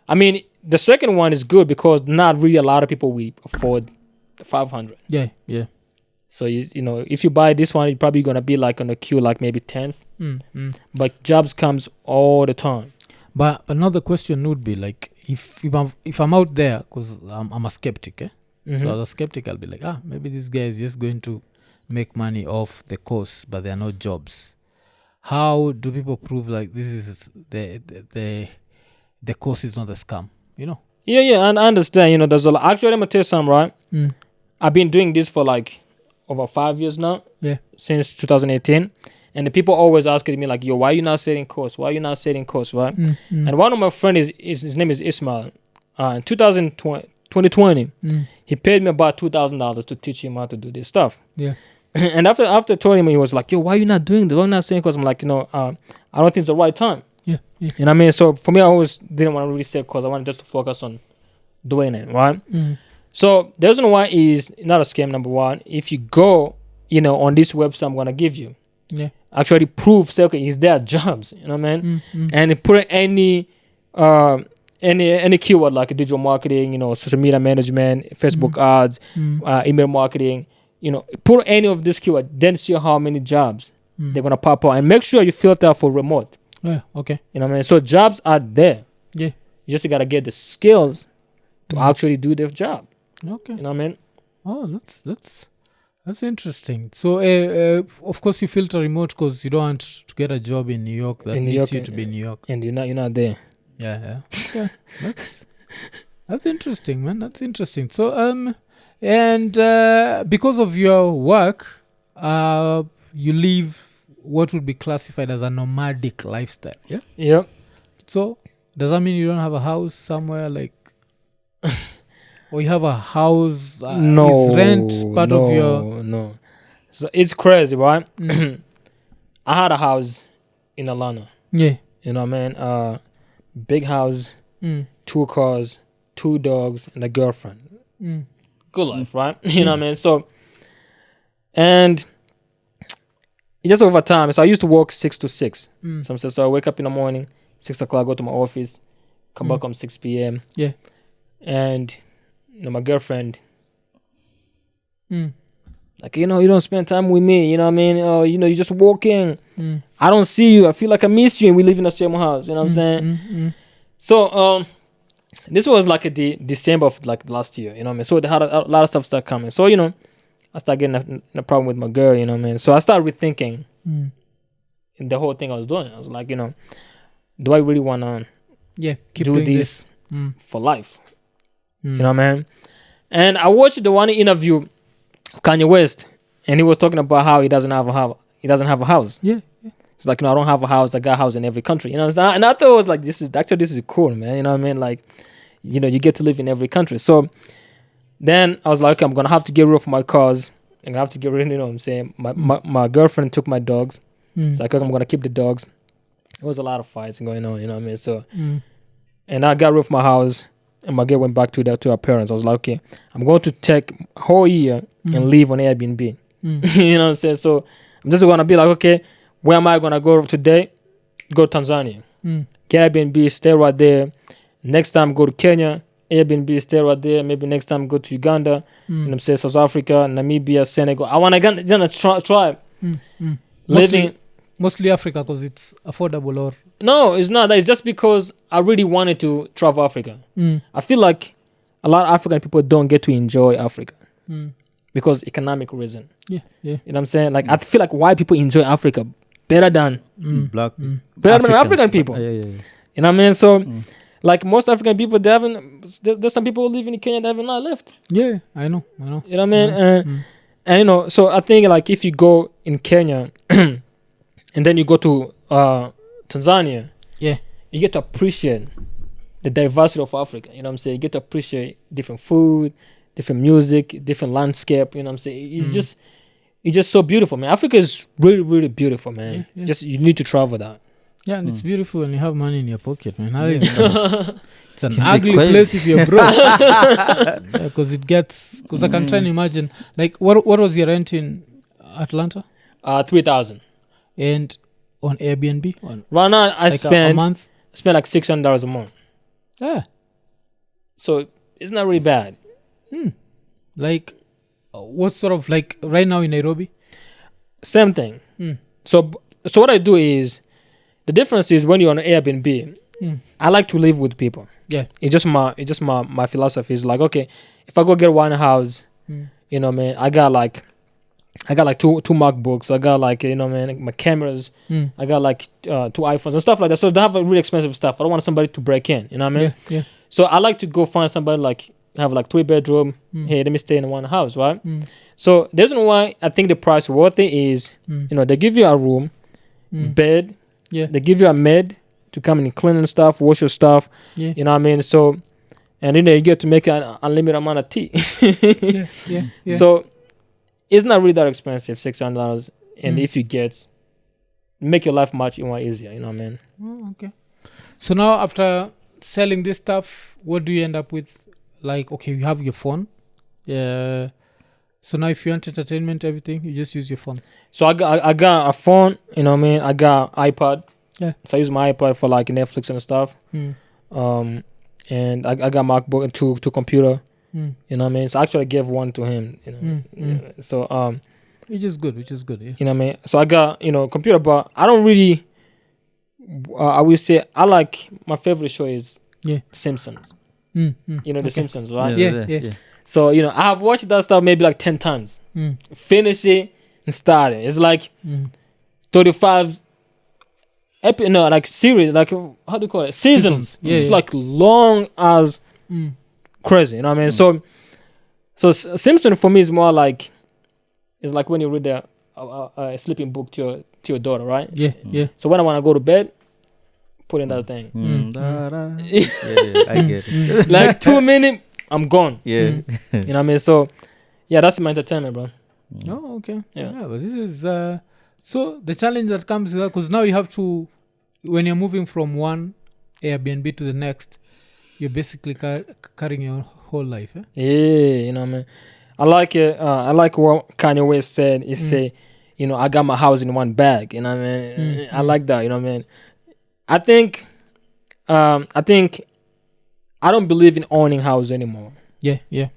Speaker 3: I mean, the second one is good because not really a lot of people will afford 500.
Speaker 1: Yeah, yeah.
Speaker 3: So you know, if you buy this one, you're probably gonna be like on the queue like maybe 10th. But jobs comes all the time.
Speaker 1: But another question would be like, if I'm out there, because I'm a skeptic, eh? So as a skeptic, I'll be like, maybe this guy is just going to make money off the course, but there are no jobs. How do people prove like this is the course is not a scam? You know?
Speaker 3: Yeah, and I understand. You know, there's a lot. Actually, I'm gonna tell you something, right? I've been doing this for like over 5 years now.
Speaker 1: Yeah.
Speaker 3: Since 2018. And the people always asking me like, yo, why are you not selling course? Why are you not selling course, right? And one of my friends, his name is Ismail. In 2020, he paid me about $2,000 to teach him how to do this stuff.
Speaker 1: Yeah.
Speaker 3: And after telling him, he was like, yo, why are you not doing this? Why are you not selling course? I'm like, you know, I don't think it's the right time.
Speaker 1: Yeah.
Speaker 3: You know what I mean? So for me, I always didn't want to really sell course. I wanted just to focus on doing it, right? So the reason why is not a scam, number one. If you go, you know, on this website I'm going to give you, actually prove, say, okay, is there jobs? You know what I mean? And put any keyword like digital marketing, you know, social media management, Facebook ads, email marketing, you know, put any of this keyword, then see how many jobs they're going to pop out. And make sure you filter for remote.
Speaker 1: Yeah, okay.
Speaker 3: You know what I mean? So jobs are there.
Speaker 1: Yeah.
Speaker 3: You just got to get the skills to actually do their job.
Speaker 1: Okay.
Speaker 3: You know what I mean?
Speaker 1: Oh, that's interesting. So, of course, you filter remote because you don't want to get a job in New York that needs you to be in New York.
Speaker 3: And you're not there.
Speaker 1: Yeah. Okay. That's interesting, man. That's interesting. So, and because of your work, you live what would be classified as a nomadic lifestyle. Yeah.
Speaker 3: Yeah.
Speaker 1: So, does that mean you don't have a house somewhere like? Or you have a house?
Speaker 3: No,
Speaker 1: is rent part of your?
Speaker 3: No. So it's crazy, right? I had a house in Atlanta.
Speaker 1: Yeah.
Speaker 3: You know what I mean? Big house, 2 cars, 2 dogs, and a girlfriend. Good life, right? You know what I mean? So, and just over time. So I used to work 6 to 6. So I wake up in the morning, 6 o'clock, go to my office, come back home 6 p.m.
Speaker 1: Yeah.
Speaker 3: And you know, my girlfriend, like, you know, you don't spend time with me, you know what I mean? You know, you're just walking. I don't see you. I feel like I miss you, and we live in the same house. You know what I'm saying? So, this was like the December of like last year. You know what I mean? So they had a lot of stuff start coming. So, you know, I started getting a problem with my girl. You know what I mean? So I started rethinking the whole thing I was doing. I was like, you know, do I really want to
Speaker 1: keep
Speaker 3: do
Speaker 1: doing
Speaker 3: this for life? You know what I mean? And I watched the one interview of Kanye West, and he was talking about how he doesn't have a house.
Speaker 1: Yeah.
Speaker 3: It's like, no, I don't have a house. I got a house in every country. You know what I'm saying? And I thought it was like, this is cool, man. You know what I mean? Like, you know, you get to live in every country. So then I was like, okay, I'm gonna have to get rid of my cars. I'm gonna have to get rid. You know what I'm saying? My girlfriend took my dogs. So like, I'm gonna keep the dogs. There was a lot of fights going on. You know what I mean? So, and I got rid of my house. And my girl went back to her parents. I was like, okay, I'm going to take a whole year and live on Airbnb. You know what I'm saying? So I'm just going to be like, okay, where am I going to go today? Go to Tanzania. Get Airbnb, stay right there. Next time, go to Kenya. Airbnb, stay right there. Maybe next time, go to Uganda. You know what I'm saying? South Africa, Namibia, Senegal. I want to try living.
Speaker 1: Mostly Africa because it's affordable, or?
Speaker 3: No, it's not. It's just because I really wanted to travel Africa. I feel like a lot of African people don't get to enjoy Africa because economic reason.
Speaker 1: Yeah.
Speaker 3: You know what I'm saying? Like, I feel like white people enjoy Africa better than
Speaker 2: Black
Speaker 3: better than African people.
Speaker 2: Yeah.
Speaker 3: You know what I mean? So, like most African people, they haven't. There's some people who live in Kenya that have not left.
Speaker 1: Yeah, I know.
Speaker 3: You know what I mean? And you know, so I think like if you go in Kenya and then you go to Tanzania, you get to appreciate the diversity of Africa. You know what I'm saying? You get to appreciate different food, different music, different landscape. You know what I'm saying? It's just so beautiful, man. Africa is really, really beautiful, man. Just you need to travel that.
Speaker 1: Yeah, and it's beautiful when you have money in your pocket, man. How is it? It's an ugly place if you're broke. Because I can try and imagine. Like, what was your rent in Atlanta?
Speaker 3: 3,000.
Speaker 1: And on Airbnb?
Speaker 3: Right now, I
Speaker 1: like
Speaker 3: spend
Speaker 1: a month?
Speaker 3: Spend like $600 a month.
Speaker 1: Yeah.
Speaker 3: So it's not really bad.
Speaker 1: Like, what sort of, like, right now in Nairobi?
Speaker 3: Same thing. So what I do is, the difference is when you're on Airbnb, I like to live with people.
Speaker 1: Yeah.
Speaker 3: It's just my philosophy is like, okay, if I go get one house, you know, man, I got like two MacBooks. I got like, you know, man, my cameras. I got like 2 iPhones and stuff like that. So they have a really expensive stuff. I don't want somebody to break in. You know what I mean?
Speaker 1: Yeah.
Speaker 3: So I like to go find somebody like have like 3 bedroom. Hey, let me stay in one house, right? So the reason why I think the price worth it is, you know, they give you a room, bed.
Speaker 1: Yeah.
Speaker 3: They give you a maid to come and clean and stuff, wash your stuff.
Speaker 1: Yeah.
Speaker 3: You know what I mean? So, and then you get to make an unlimited amount of tea.
Speaker 1: Yeah.
Speaker 3: So it's not really that expensive, $600. And if you make your life much more easier, you know what I mean?
Speaker 1: Oh, okay. So now after selling this stuff, what do you end up with? Like, okay, you have your phone. Yeah. So now if you want entertainment, everything, you just use your phone.
Speaker 3: So I got a phone, you know what I mean? I got iPad.
Speaker 1: Yeah.
Speaker 3: So I use my iPad for like Netflix and stuff. And I got MacBook and two computer. You know what I mean? So I actually gave one to him. You know. So
Speaker 1: which is good. Yeah.
Speaker 3: You know what I mean? So I got, you know, computer, but I don't really. I will say I like my favorite show is Simpsons. You know the Simpsons, right?
Speaker 1: Yeah.
Speaker 3: So, you know, I have watched that stuff maybe like 10 times. Finish it and start it. It's like 35 like series, like, how do you call it? Seasons. It's like long as crazy, you know what I mean? So Simpson for me is more like, it's like when you read a sleeping book to your daughter, right?
Speaker 1: Yeah.
Speaker 3: So when I want to go to bed, put in that thing.
Speaker 2: Yeah, I get it.
Speaker 3: Like 2 minutes, I'm gone.
Speaker 2: Yeah.
Speaker 3: You know what I mean? So, yeah, that's my entertainment, bro.
Speaker 1: Oh, okay.
Speaker 3: Yeah.
Speaker 1: But this is so the challenge that comes with that, because now you have to, when you're moving from one Airbnb to the next, you're basically carrying your whole life.
Speaker 3: Yeah, you know what I mean? I like it. I like what Kanye West said. He say, you know, I got my house in one bag. You know what I mean? I like that. You know what I mean? I think I don't believe in owning house anymore.
Speaker 1: Yeah.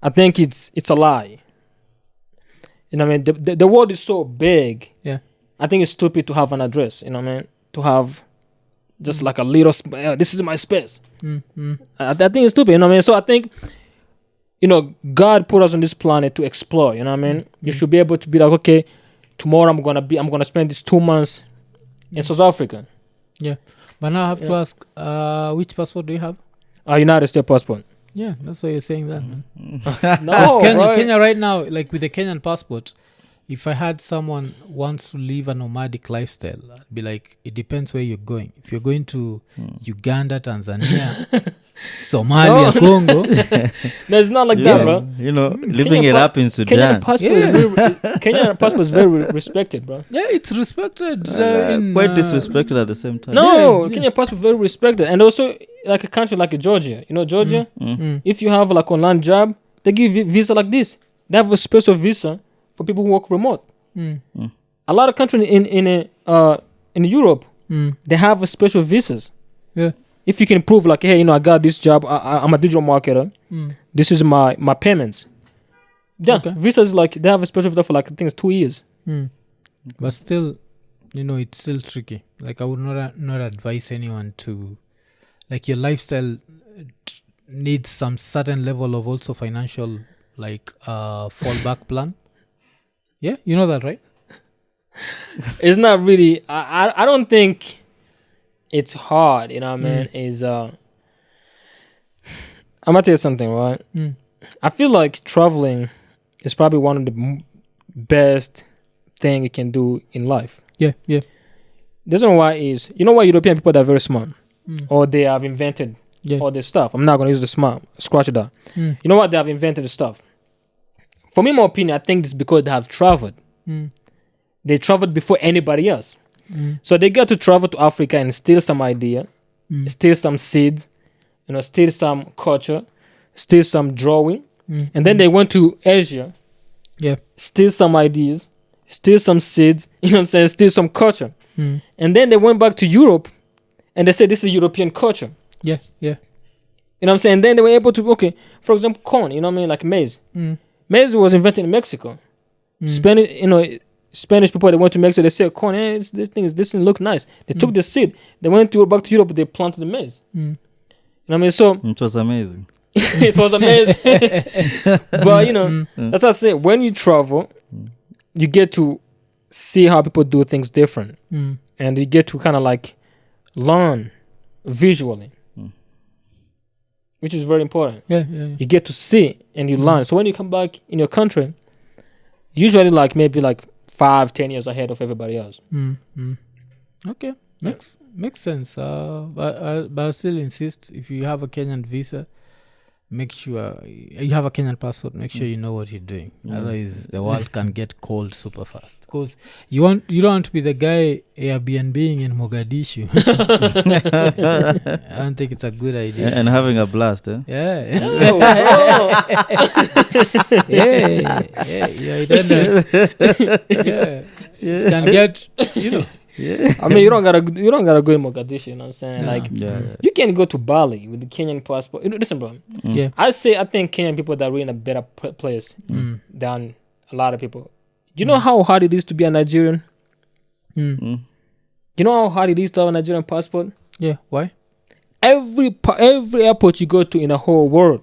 Speaker 3: I think it's a lie. You know what I mean? The world is so big.
Speaker 1: Yeah.
Speaker 3: I think it's stupid to have an address. You know what I mean? To have just like a little this is my space. I think it's stupid. You know what I mean? So I think, you know, God put us on this planet to explore. You know what I mean? You should be able to be like, okay, tomorrow I'm gonna spend these 2 months in South Africa.
Speaker 1: Yeah. But now I have to ask, which passport do you have?
Speaker 3: United States passport.
Speaker 1: Yeah, that's why you're saying that, man.
Speaker 3: No,
Speaker 1: Kenya right now, like with the Kenyan passport, if I had someone wants to live a nomadic lifestyle, I'd be like, it depends where you're going. If you're going to Uganda, Tanzania, Somalia, Congo.
Speaker 3: No, it's not like that, bro.
Speaker 2: You know, living it up in Sudan.
Speaker 3: Kenyan passport is very respected, bro.
Speaker 1: Yeah, it's respected.
Speaker 2: Quite disrespected at the same time.
Speaker 3: No, Kenyan passport is very respected. And also, like a country like Georgia. You know, Georgia, if you have like online job, they give you visa like this. They have a special visa for people who work remote. A lot of countries in Europe, they have a special visas.
Speaker 1: Yeah.
Speaker 3: If you can prove like, hey, you know, I got this job, I'm a digital marketer. This is my payments. Yeah,
Speaker 1: Okay.
Speaker 3: visas like they have a special visa for like I think it's 2 years.
Speaker 1: But still, you know, it's still tricky. Like I would not advise anyone to, like your lifestyle needs some certain level of also financial like fallback plan. Yeah, you know that, right?
Speaker 3: It's not really. I don't think it's hard. You know what I mean? Is I'm gonna tell you something, right? I feel like traveling is probably one of the best thing you can do in life.
Speaker 1: Yeah.
Speaker 3: The reason why is, you know why European people are very smart, or they have invented all this stuff. I'm not gonna use the smart. Scratch that. You know what, they have invented the stuff. For me, my opinion, I think it's because they have traveled. They traveled before anybody else. So they get to travel to Africa and steal some idea, steal some seeds, you know, steal some culture, steal some drawing. And then they went to Asia, steal some ideas, steal some seeds, you know what I'm saying, steal some culture. And then they went back to Europe and they said this is European culture.
Speaker 1: Yeah.
Speaker 3: You know what I'm saying? Then they were able to, okay, for example, corn, you know what I mean? Like maize. Maize was invented in Mexico. Spanish people, they went to Mexico, they said, corn, this thing look nice. They took the seed, they went back to Europe, they planted the maize. You know what I mean? So
Speaker 2: it was amazing.
Speaker 3: it was amazing. But, you know, that's what I say. When you travel, you get to see how people do things different. And you get to kind of like learn visually. Which is very important.
Speaker 1: Yeah.
Speaker 3: You get to see and you learn. So when you come back in your country, usually like maybe like 5-10 years ahead of everybody else.
Speaker 1: Okay, makes sense. But I still insist, if you have a Kenyan visa, make sure you have a Kenyan passport. Make sure you know what you're doing. Otherwise, the world can get cold super fast. Because you don't want to be the guy Airbnb-ing in Mogadishu. I don't think it's a good idea.
Speaker 2: And having a blast, eh?
Speaker 1: Yeah. You don't know. Yeah. It can get, you know.
Speaker 3: I mean, you don't gotta go in Mogadishu. You know what I'm saying? Like, you can go to Bali with the Kenyan passport. Listen, bro.
Speaker 1: Yeah.
Speaker 3: I think Kenyan people that are in a better place than a lot of people. You know how hard it is to be a Nigerian? You know how hard it is to have a Nigerian passport?
Speaker 1: Yeah. Why?
Speaker 3: Every airport you go to in the whole world,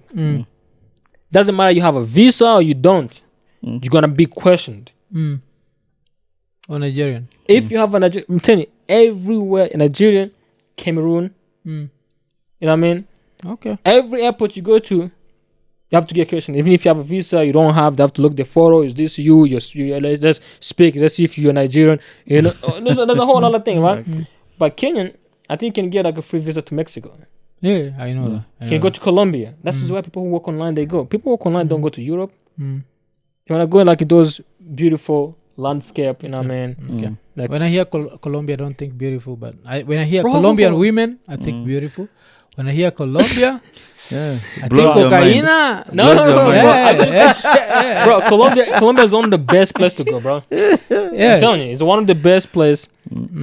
Speaker 3: doesn't matter you have a visa or you don't, you're gonna be questioned.
Speaker 1: Or Nigerian.
Speaker 3: If you have a Nigerian, I'm telling you, everywhere in Nigeria, Cameroon, you know what I mean?
Speaker 1: Okay.
Speaker 3: Every airport you go to, you have to get questioned. Even if you have a visa, you don't have. They have to look the photo. Is this you? Let's speak. Let's see if you're Nigerian. You know, there's a whole other thing, right? But Kenyan, I think you can get like a free visa to Mexico.
Speaker 1: Yeah, I know that.
Speaker 3: You can go to Colombia. That's why people who work online, they go. People who work online don't go to Europe. You want to go like those beautiful landscape, you know what I mean?
Speaker 1: Okay.
Speaker 3: Like,
Speaker 1: when I hear Colombia, I don't think beautiful, but when I hear Colombian women, I think beautiful. When I hear Colombia, I think cocaina.
Speaker 3: No. Bro, Colombia is one of the best places to go, bro. I'm telling you, it's one of the best places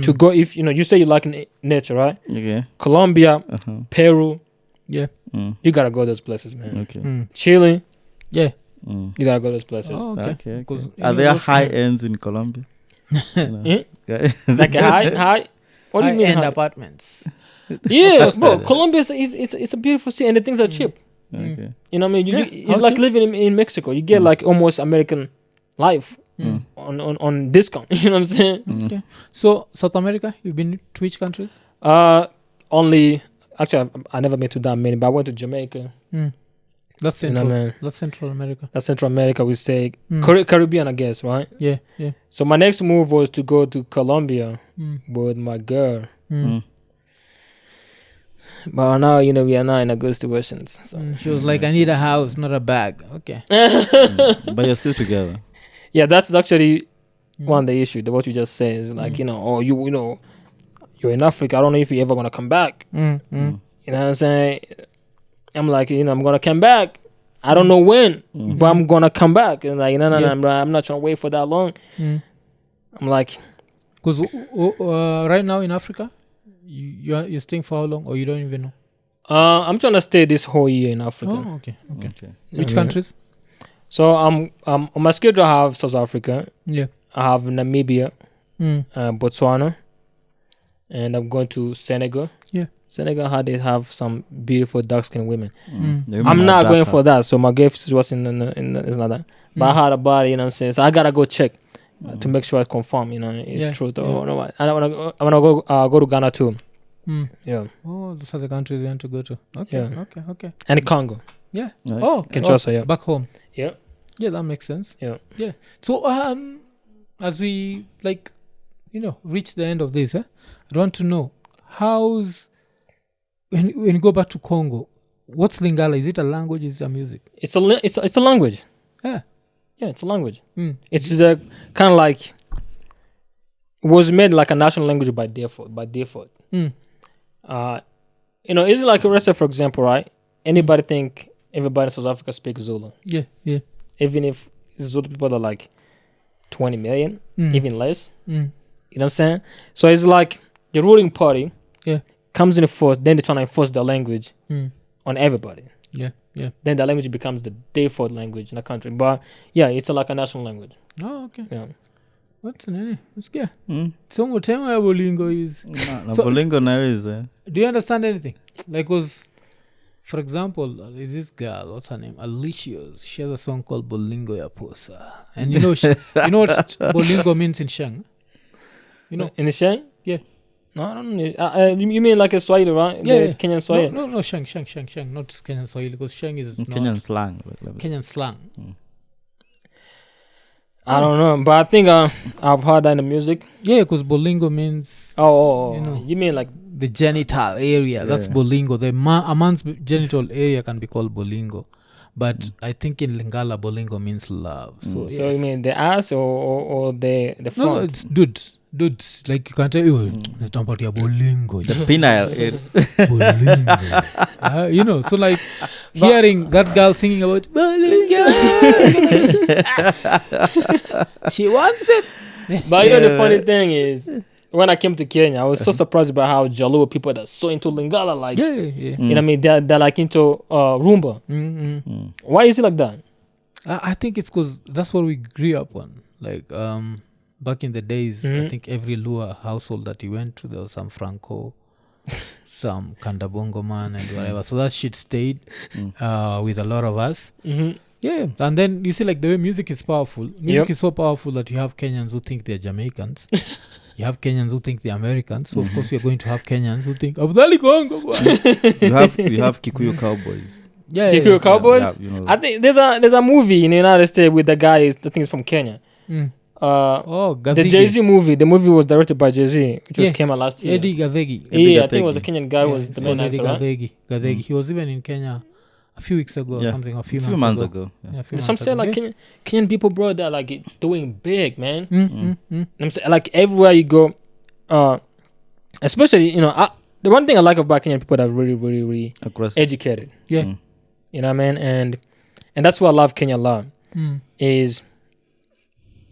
Speaker 3: to go if, you say you like nature, right?
Speaker 2: Okay.
Speaker 3: Colombia, Peru.
Speaker 1: Yeah.
Speaker 3: You gotta go those places, man.
Speaker 2: Okay.
Speaker 3: Chile.
Speaker 1: Yeah.
Speaker 3: You gotta go those places.
Speaker 1: Oh, okay.
Speaker 2: Are there high ends in Colombia?
Speaker 3: Like a high? What do you mean?
Speaker 1: High-end apartments.
Speaker 3: Yeah, bro. Colombia is a beautiful city and the things are cheap.
Speaker 2: Okay.
Speaker 3: You know what I mean? It's like living in Mexico. You get like almost American life on discount. You know what I'm saying?
Speaker 1: Okay. So South America, you've been to which countries?
Speaker 3: Only actually I never been to that many, but I went to Jamaica.
Speaker 1: That's Central. That's Central America.
Speaker 3: That's Central America. We say Caribbean, I guess, right?
Speaker 1: Yeah.
Speaker 3: So my next move was to go to Colombia with my girl. But now, we are not in a good situation. So.
Speaker 1: She was like, I need a house, not a bag. Okay.
Speaker 2: But you're still together.
Speaker 3: Yeah, that's actually one of the issues. What you just said is like, you're in Africa. I don't know if you're ever going to come back. You know what I'm saying? I'm like, I'm going to come back. I don't know when, but I'm going to come back. And like, no, I'm not trying to wait for that long. I'm like...
Speaker 1: Because right now in Africa, you're staying for how long? Or you don't even know?
Speaker 3: I'm trying to stay this whole year in Africa.
Speaker 1: Oh, okay. Which countries?
Speaker 3: So on my schedule, I have South Africa.
Speaker 1: Yeah.
Speaker 3: I have Namibia, Botswana, and I'm going to Senegal. Yeah. Senegal, how they have some beautiful dark-skinned women. I'm not going for that, so my gift was in it's not that. But I heard about it, you know what I'm saying? So I gotta go check to make sure I confirm, it's true. And I wanna go to Ghana too. Yeah.
Speaker 1: Oh, those are the countries you want to go to. Okay.
Speaker 3: And Congo.
Speaker 1: Yeah.
Speaker 2: Right.
Speaker 1: Oh,
Speaker 3: Kinshasa, yeah.
Speaker 1: Back home.
Speaker 3: Yeah.
Speaker 1: Yeah, that makes sense.
Speaker 3: Yeah.
Speaker 1: So as we reach the end of this, I want to know how's when you go back to Congo, what's Lingala? Is it a language? Is it a music?
Speaker 3: It's a language.
Speaker 1: Yeah,
Speaker 3: it's a language. It's the kind of like it was made like a national language by default. It's like let's say for example, right? Anybody think everybody in South Africa speaks Zulu?
Speaker 1: Yeah.
Speaker 3: Even if Zulu people are like 20 million, even less. You know what I'm saying? So it's like the ruling party comes in force, then they're trying to enforce their language on everybody.
Speaker 1: Yeah.
Speaker 3: Then the language becomes the default language in the country. But yeah, it's like a national language.
Speaker 1: Oh, okay.
Speaker 3: Yeah.
Speaker 1: What's nini? Usikia?
Speaker 2: Mm.
Speaker 1: Somo tema ya Bolingo is.
Speaker 2: Na
Speaker 1: So-
Speaker 2: Bolingo naweza.
Speaker 1: Do you understand anything? Like, was, for example, is this girl? What's her name? Alicia's. She has a song called Bolingo ya Posa, and you know, you know what Bolingo means in Shang. You know?
Speaker 3: In the Shang?
Speaker 1: Yeah.
Speaker 3: No, I don't know. You mean like a Swahili, right?
Speaker 1: Yeah,
Speaker 3: The Kenyan Swahili.
Speaker 1: No, Shang, not Kenyan Swahili, because Shang is not
Speaker 2: Kenyan slang.
Speaker 1: Kenyan slang.
Speaker 3: I don't know, but I think I've heard that in the music.
Speaker 1: Yeah, because Bolingo means
Speaker 3: Oh,
Speaker 1: You know.
Speaker 3: you mean like
Speaker 1: the genital area. That's
Speaker 2: Yeah.
Speaker 1: Bolingo. A man's genital area can be called Bolingo, but I think in Lingala, Bolingo means love. So,
Speaker 3: so? You
Speaker 1: yes.
Speaker 3: mean the ass or the front?
Speaker 1: No, it's dudes. Like you can tell you, tampatia Bolingo.
Speaker 2: Penile area.
Speaker 1: Bolingo. You know, so like hearing that girl singing about Bolingo, she wants it.
Speaker 3: But you know the funny thing is, when I came to Kenya, I was so surprised by how Jaluo people that are so into Lingala, like
Speaker 1: Yeah.
Speaker 3: you know what I mean, they're like into Rumba.
Speaker 1: Mm-hmm.
Speaker 3: Why is it like that?
Speaker 1: I think it's because that's what we grew up on. Like back in the days, I think every Lua household that you went to, there was some Franco, some Kandabongo man, and whatever. So that shit stayed with a lot of us.
Speaker 3: Mm-hmm.
Speaker 1: Yeah, and then you see, like the way music is powerful. Music
Speaker 3: Yep.
Speaker 1: is so powerful that you have Kenyans who think they're Jamaicans. You have Kenyans who think they're Americans. So of course you're going to have Kenyans who think Afdhali Kongo.
Speaker 2: You have Kikuyu cowboys.
Speaker 1: Yeah,
Speaker 3: Kikuyu Cowboys?
Speaker 2: Yeah, you know.
Speaker 3: I think there's a movie in the United States with the guy the thing is from Kenya.
Speaker 1: Mm.
Speaker 3: The
Speaker 1: Gadhigi.
Speaker 3: Jay-Z movie. The movie was directed by Jay-Z, which
Speaker 1: Yeah.
Speaker 3: came out last year.
Speaker 1: Eddie Gadhegi.
Speaker 3: Yeah, I think it was a Kenyan guy
Speaker 1: Yeah,
Speaker 3: was
Speaker 1: it's
Speaker 3: the main
Speaker 1: called Eddie
Speaker 3: actor, right?
Speaker 1: Gadhegi. He was even in Kenya a few weeks ago or
Speaker 2: Yeah.
Speaker 1: something, a
Speaker 2: A
Speaker 1: few
Speaker 2: few
Speaker 1: months
Speaker 2: months
Speaker 1: ago.
Speaker 2: ago.
Speaker 1: Yeah, a few
Speaker 3: Some
Speaker 1: months
Speaker 3: say
Speaker 1: ago.
Speaker 3: like
Speaker 1: Yeah.
Speaker 3: Kenyan people, bro, they're like doing big, man.
Speaker 1: Mm.
Speaker 3: I'm saying like everywhere you go, especially the one thing I like about Kenyan people that are really, really, really
Speaker 2: Across.
Speaker 3: educated.
Speaker 1: Yeah.
Speaker 2: Mm.
Speaker 3: You know what I mean? And that's why I love Kenya a lot.
Speaker 1: Mm.
Speaker 3: Is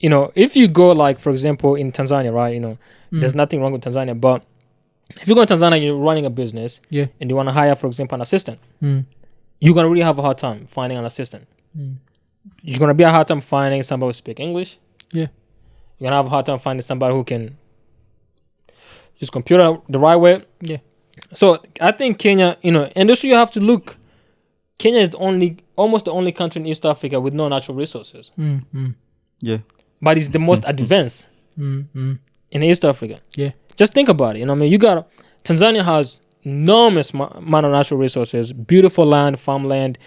Speaker 3: if you go like for example in Tanzania, right? There's nothing wrong with Tanzania, but if you go to Tanzania, you're running a business,
Speaker 1: Yeah.
Speaker 3: and you want to hire, for example, an assistant,
Speaker 1: Mm.
Speaker 3: you're gonna really have a hard time finding an assistant.
Speaker 1: Mm.
Speaker 3: You're gonna be a hard time finding somebody who speak English.
Speaker 1: Yeah.
Speaker 3: You're gonna have a hard time finding somebody who can use computer the right way.
Speaker 1: Yeah.
Speaker 3: So I think Kenya, and also you have to look. Kenya is almost the only country in East Africa with no natural resources,
Speaker 2: Yeah.
Speaker 3: but it's the most advanced in East Africa.
Speaker 1: Yeah.
Speaker 3: Just think about it. You know what I mean? Tanzania has enormous amount of natural resources, beautiful land, farmland,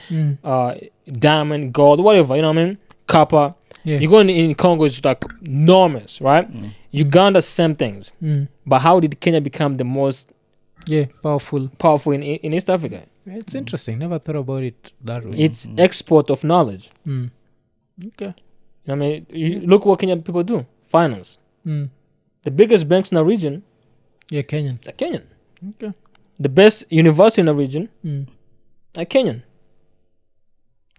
Speaker 3: diamond, gold, whatever. You know what I mean? Copper.
Speaker 1: Yeah.
Speaker 3: You go in Congo, it's like enormous, right? Uganda, same things. But how did Kenya become the most
Speaker 1: Powerful.
Speaker 3: in East Africa?
Speaker 1: It's interesting. Never thought about it that way.
Speaker 3: It's export of knowledge.
Speaker 1: Okay.
Speaker 3: You know what I mean? You look what Kenyan people do. Finance.
Speaker 1: Mm.
Speaker 3: The biggest banks in the region
Speaker 1: Yeah, Kenyan.
Speaker 3: are Kenyan.
Speaker 1: Okay.
Speaker 3: The best university in the region
Speaker 1: Mm.
Speaker 3: are Kenyan.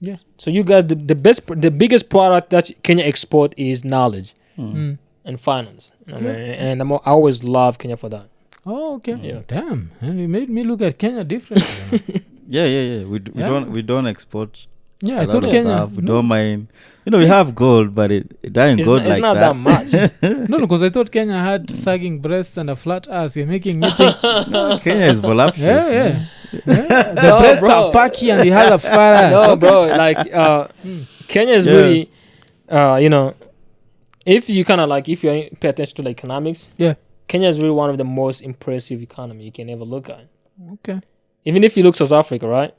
Speaker 1: Yeah.
Speaker 3: So you guys, the biggest product that Kenya export is knowledge
Speaker 1: Mm.
Speaker 3: and finance. You know what I mean? And I always love Kenya for that.
Speaker 1: Oh, okay.
Speaker 3: Yeah.
Speaker 1: Damn. And it made me look at Kenya differently.
Speaker 2: Yeah.
Speaker 1: Yeah.
Speaker 2: We don't export.
Speaker 1: Yeah, I
Speaker 2: a lot
Speaker 1: thought
Speaker 2: of
Speaker 1: Kenya.
Speaker 2: stuff. We don't mind. We have gold, but it doesn't
Speaker 3: It's
Speaker 2: gold
Speaker 3: not,
Speaker 2: like
Speaker 3: it's not
Speaker 2: that.
Speaker 3: that much.
Speaker 1: No, because I thought Kenya had sagging breasts and a flat ass. You're making me think.
Speaker 2: Kenya is voluptuous.
Speaker 1: Yeah. The
Speaker 3: No,
Speaker 1: breasts
Speaker 3: bro.
Speaker 1: are patchy and he has a fat ass.
Speaker 3: No, bro. Like Kenya is
Speaker 2: Yeah.
Speaker 3: really, if you kind of like if you pay attention to the economics,
Speaker 1: Yeah.
Speaker 3: Kenya is really one of the most impressive economy you can ever look at.
Speaker 1: Okay.
Speaker 3: Even if you look South Africa, right?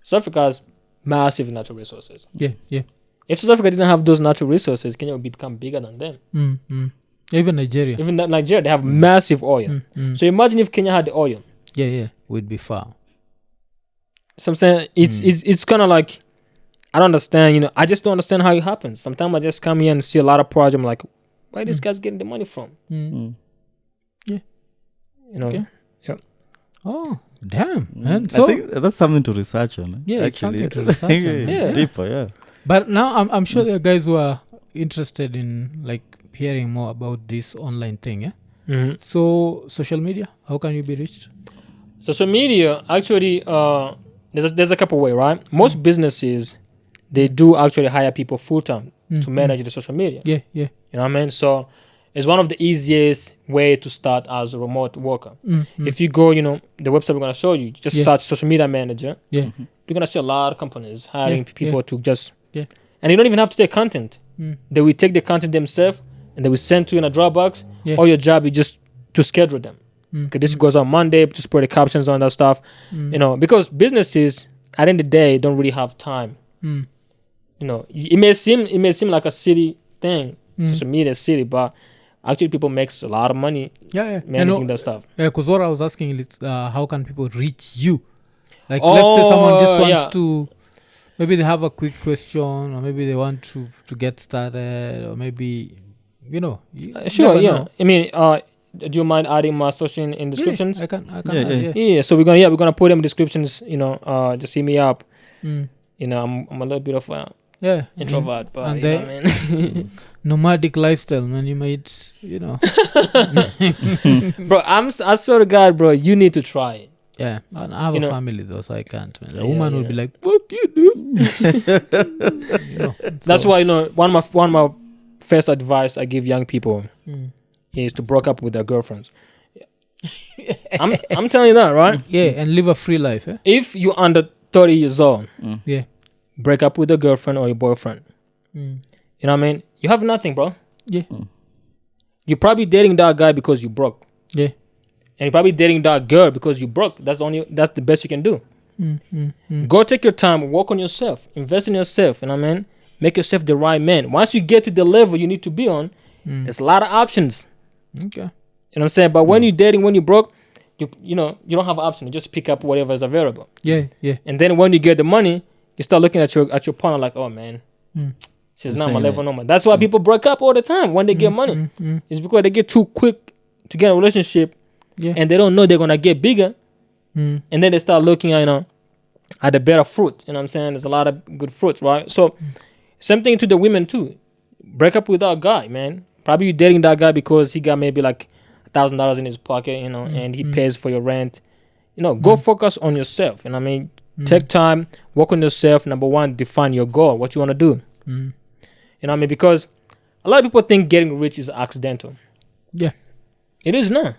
Speaker 3: South Africa has massive natural resources.
Speaker 1: Yeah.
Speaker 3: If South Africa didn't have those natural resources, Kenya would become bigger than them.
Speaker 1: Even Nigeria.
Speaker 3: Even Nigeria, they have massive oil. So imagine if Kenya had the oil.
Speaker 1: Yeah. We'd be far.
Speaker 3: So I'm saying it's kind of like I don't understand. I just don't understand how it happens. Sometimes I just come here and see a lot of projects. I'm like, where this guy's getting the money from?
Speaker 1: Yeah.
Speaker 3: Okay.
Speaker 1: Oh, damn. And so,
Speaker 2: I think that's something to research on.
Speaker 1: Yeah, it's
Speaker 2: actually.
Speaker 1: something to research on.
Speaker 3: Yeah.
Speaker 2: Deeper, yeah.
Speaker 1: but now I'm sure there are guys who are interested in like hearing more about this online thing. Yeah.
Speaker 3: Mm-hmm.
Speaker 1: So social media, how can you be reached?
Speaker 3: Social media, actually, there's a couple way, right? Most businesses, they do actually hire people full time to manage the social media.
Speaker 1: Yeah.
Speaker 3: You know what I mean? So it's one of the easiest way to start as a remote worker. If you go, the website we're gonna show you, just search social media manager.
Speaker 1: Yeah.
Speaker 3: You're gonna see a lot of companies hiring people to just.
Speaker 1: Yeah.
Speaker 3: And you don't even have to take content. They will take the content themselves and they will send to you in a Dropbox.
Speaker 1: Yeah.
Speaker 3: All your job is just to schedule them. Okay, this goes on Monday. Just put the captions on that stuff. Because businesses at the end of the day don't really have time. It may seem like a city thing, social media city, but actually people makes a lot of money managing that stuff.
Speaker 1: Yeah, because what I was asking is how can people reach you? Like, let's say someone just wants to, maybe they have a quick question, or maybe they want to get started, or maybe,
Speaker 3: Sure, yeah.
Speaker 1: know.
Speaker 3: I mean, do you mind adding my social in descriptions?
Speaker 1: I can
Speaker 3: Yeah. So we're gonna put them in descriptions. Just hit me up. I'm a little bit of a introvert, but
Speaker 1: and
Speaker 3: you know what I mean.
Speaker 1: Nomadic lifestyle, man. You might,
Speaker 3: Bro, I swear to God, bro, you need to try it.
Speaker 1: Yeah, and I have a family though, so I can't. Man. The
Speaker 3: Yeah,
Speaker 1: woman would be like, "Fuck you, dude."
Speaker 3: That's why one of my first advice I give young people is to break up with their girlfriends. I'm telling you that, right?
Speaker 1: Yeah, and live a free life. Eh?
Speaker 3: If you're under 30 years old,
Speaker 1: Yeah.
Speaker 3: break up with a girlfriend or your boyfriend. You know what I mean? You have nothing, bro.
Speaker 1: Yeah.
Speaker 3: You're probably dating that guy because you broke.
Speaker 1: Yeah.
Speaker 3: And you're probably dating that girl because you broke. That's the best you can do. Go take your time, work on yourself, invest in yourself, you know what I mean? Make yourself the right man. Once you get to the level you need to be on, there's a lot of options.
Speaker 1: Okay.
Speaker 3: You know what I'm saying? But when you're dating, when you broke, you don't have an option. You just pick up whatever is available.
Speaker 1: Yeah. Yeah.
Speaker 3: And then when you get the money, you start looking at your partner like, oh man, she's not my level no more. That's why people break up all the time when they get money. It's because they get too quick to get a relationship.
Speaker 1: Yeah.
Speaker 3: And they don't know they're gonna get bigger, and then they start looking at the better fruit. You know what I'm saying? There's a lot of good fruits, right? So same thing to the women too. Break up with that guy, man. Probably you dating that guy because he got maybe like $1,000 in his pocket, and he pays for your rent. Go focus on yourself. You know what I mean? Take time, work on yourself. Number one, define your goal, what you want to do. You know what I mean? Because a lot of people think getting rich is accidental.
Speaker 1: Yeah.
Speaker 3: It is not.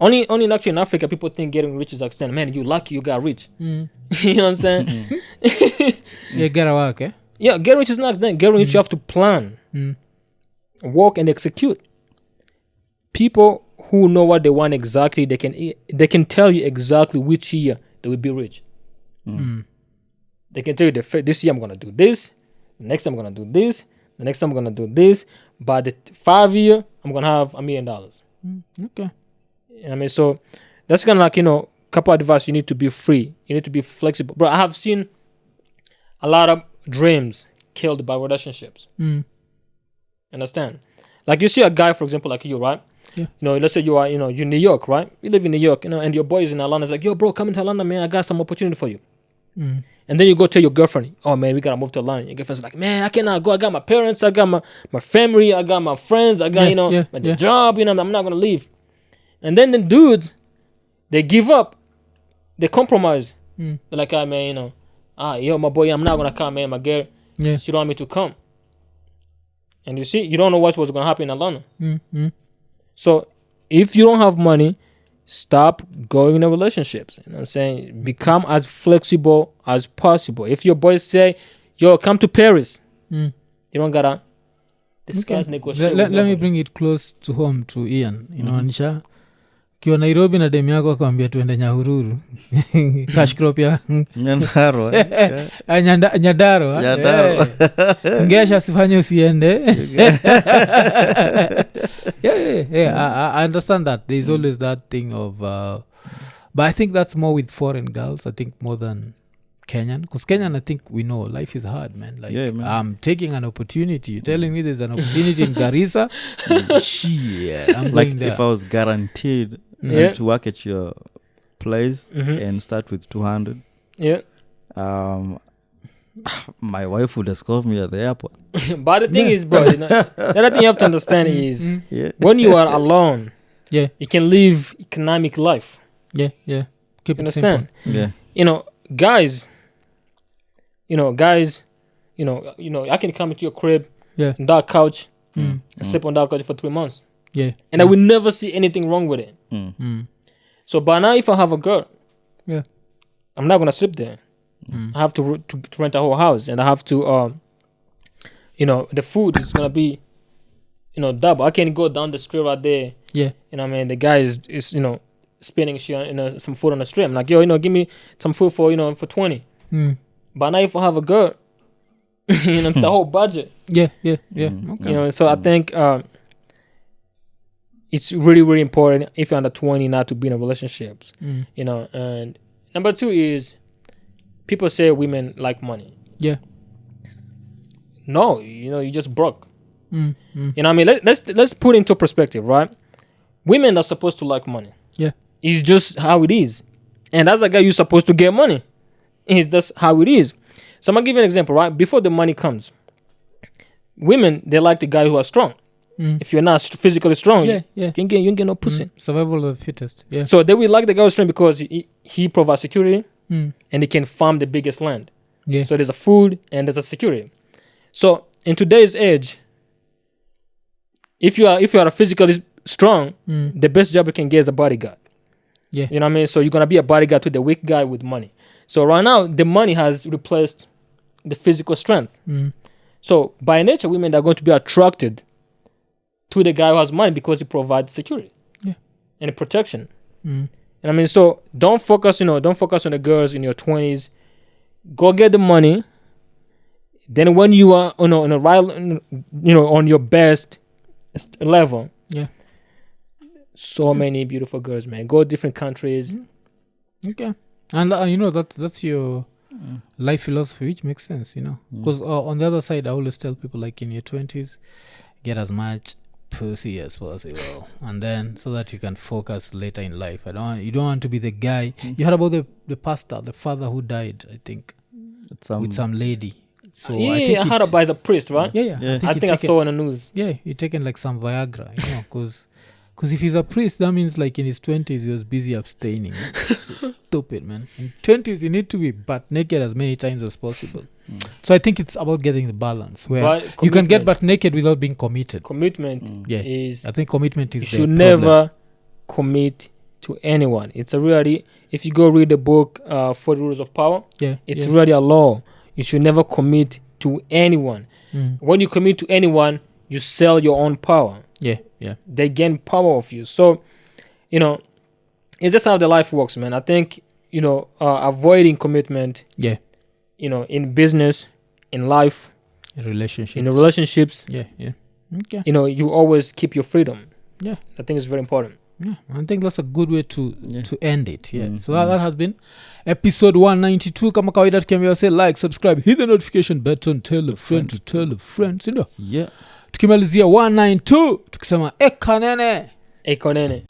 Speaker 3: Only actually in Africa, people think getting rich is accidental. Man, you lucky you got rich. You know what I'm saying?
Speaker 1: Yeah, get a work, eh?
Speaker 3: Yeah, getting rich is not accidental. Getting rich, you have to plan, work, and execute. People who know what they want exactly, they can tell you exactly which year they will be rich. They can tell you this year I'm gonna do this, the next time I'm gonna do this, the next time I'm gonna do this. By the 5 year, I'm gonna have $1 million.
Speaker 1: Okay.
Speaker 3: I mean, so that's kind of like, couple advice. You need to be free. You need to be flexible. Bro, I have seen a lot of dreams killed by relationships. Understand? Like you see a guy, for example, like you, right?
Speaker 1: Yeah.
Speaker 3: Let's say you are, you're in New York, right? You live in New York, and your boy is in Atlanta. It's like, yo, bro, come into Atlanta, man. I got some opportunity for you. And then you go tell your girlfriend, oh, man, we got to move to Atlanta. Your girlfriend's like, man, I cannot go. I got my parents. I got my family. I got my friends. I got, the job. I'm not going to leave. And then the dudes, they give up. They compromise. They're like, man, yo, my boy, I'm not going to come, man. My girl, she don't want me to come. And you see, you don't know what was going to happen in Atlanta. So if you don't have money, stop going into relationships. You know what I'm saying? Become as flexible as possible. If your boys say, yo, come to Paris, you don't got to discuss, negotiate.
Speaker 1: Let me bring it close to home to Ian. Anisha. Kiwa Nairobi na demu yako akwambia tuende Nyahururu. Cash crop ya
Speaker 2: Nyandaro.
Speaker 1: Nyadaro. Ngesha sifanye usiende. I understand that. There's always that thing of but I think that's more with foreign girls. I think more than Kenyan. Because Kenyan, I think we know life is hard, man. Like, man. I'm taking an opportunity. You're telling me there's an opportunity in Garissa? Shit, I'm
Speaker 2: like
Speaker 1: going there.
Speaker 2: If I was guaranteed to work at your place and start with 200, my wife would escort me at the airport.
Speaker 3: But the thing is, bro, the other thing you have to understand is when you are alone, you can live economic life.
Speaker 1: Yeah. Keep it
Speaker 3: understand?
Speaker 1: simple.
Speaker 3: guys, I can come into your crib,
Speaker 1: Yeah.
Speaker 3: on that couch, and sleep on that couch for 3 months,
Speaker 1: Yeah.
Speaker 3: and I will never see anything wrong with it. So by now, if I have a girl,
Speaker 1: Yeah.
Speaker 3: I'm not gonna sleep there. I have to rent a whole house, and I have to, the food is gonna be, double. I can't go down the street right there.
Speaker 1: Yeah.
Speaker 3: The guy is spinning shit, some food on the street. I'm like, yo, give me some food for 20. But now if I have a girl, it's a whole budget.
Speaker 1: Yeah. Okay.
Speaker 3: So I think it's really, really important if you're under 20 not to be in a relationships. And number 2 is people say women like money.
Speaker 1: Yeah.
Speaker 3: No, you just broke. Let's put into perspective, right? Women are supposed to like money.
Speaker 1: Yeah.
Speaker 3: It's just how it is. And as a guy, you're supposed to get money. It's just how it is. So I'm gonna give you an example, right? Before the money comes, women, they like the guy who are strong. If you're not physically strong,
Speaker 1: Yeah.
Speaker 3: you ain't get no pussy.
Speaker 1: Survival of the fittest. Yeah.
Speaker 3: So they will like the guy who's strong because he provides security and he can farm the biggest land.
Speaker 1: Yeah.
Speaker 3: So there's a food and there's a security. So in today's age, if you are physically strong, the best job you can get is a bodyguard.
Speaker 1: Yeah.
Speaker 3: You know what I mean? So you're gonna be a bodyguard to the weak guy with money. So right now the money has replaced the physical strength. So by nature, women are going to be attracted to the guy who has money because he provides security.
Speaker 1: Yeah.
Speaker 3: And protection. So don't focus on the girls in your 20s. Go get the money. Then when you are on a right, on your best level,
Speaker 1: Yeah.
Speaker 3: so many beautiful girls, man. Go different countries.
Speaker 1: Okay. And that's your life philosophy, which makes sense, because on the other side, I always tell people, like, in your 20s, get as much pussy as possible, and then so that you can focus later in life. You don't want to be the guy. You heard about the pastor, the father who died, I think, with some lady. So
Speaker 3: I heard about a priest, right?
Speaker 1: Yeah.
Speaker 3: I think I saw on the news.
Speaker 1: Yeah, he taken like some Viagra, because if he's a priest, that means like in his 20s he was busy abstaining. Stupid, man. In 20s you need to be butt naked as many times as possible. So I think it's about getting the balance where you can get butt naked without being committed.
Speaker 3: Commitment is.
Speaker 1: I think commitment is.
Speaker 3: You should never commit to anyone. It's a reality. If you go read the book 40 Rules of Power, it's really a law. You should never commit to anyone. When you commit to anyone, you sell your own power.
Speaker 1: Yeah.
Speaker 3: They gain power of you. So, it's just how the life works, man. I think, avoiding commitment.
Speaker 1: Yeah.
Speaker 3: In business, in life,
Speaker 1: in relationships.
Speaker 3: In the relationships.
Speaker 1: Yeah. Okay.
Speaker 3: You always keep your freedom.
Speaker 1: Yeah.
Speaker 3: I think it's very important.
Speaker 1: Yeah, I think that's a good way to end it. Yeah. So that has been episode 192. Kama kawaida tukiambia say like, subscribe, hit the notification button, tell a friend to tell a friend,
Speaker 2: Yeah.
Speaker 1: Tukimalizia 192 tukisema Eko Nini.
Speaker 3: Eko Nini.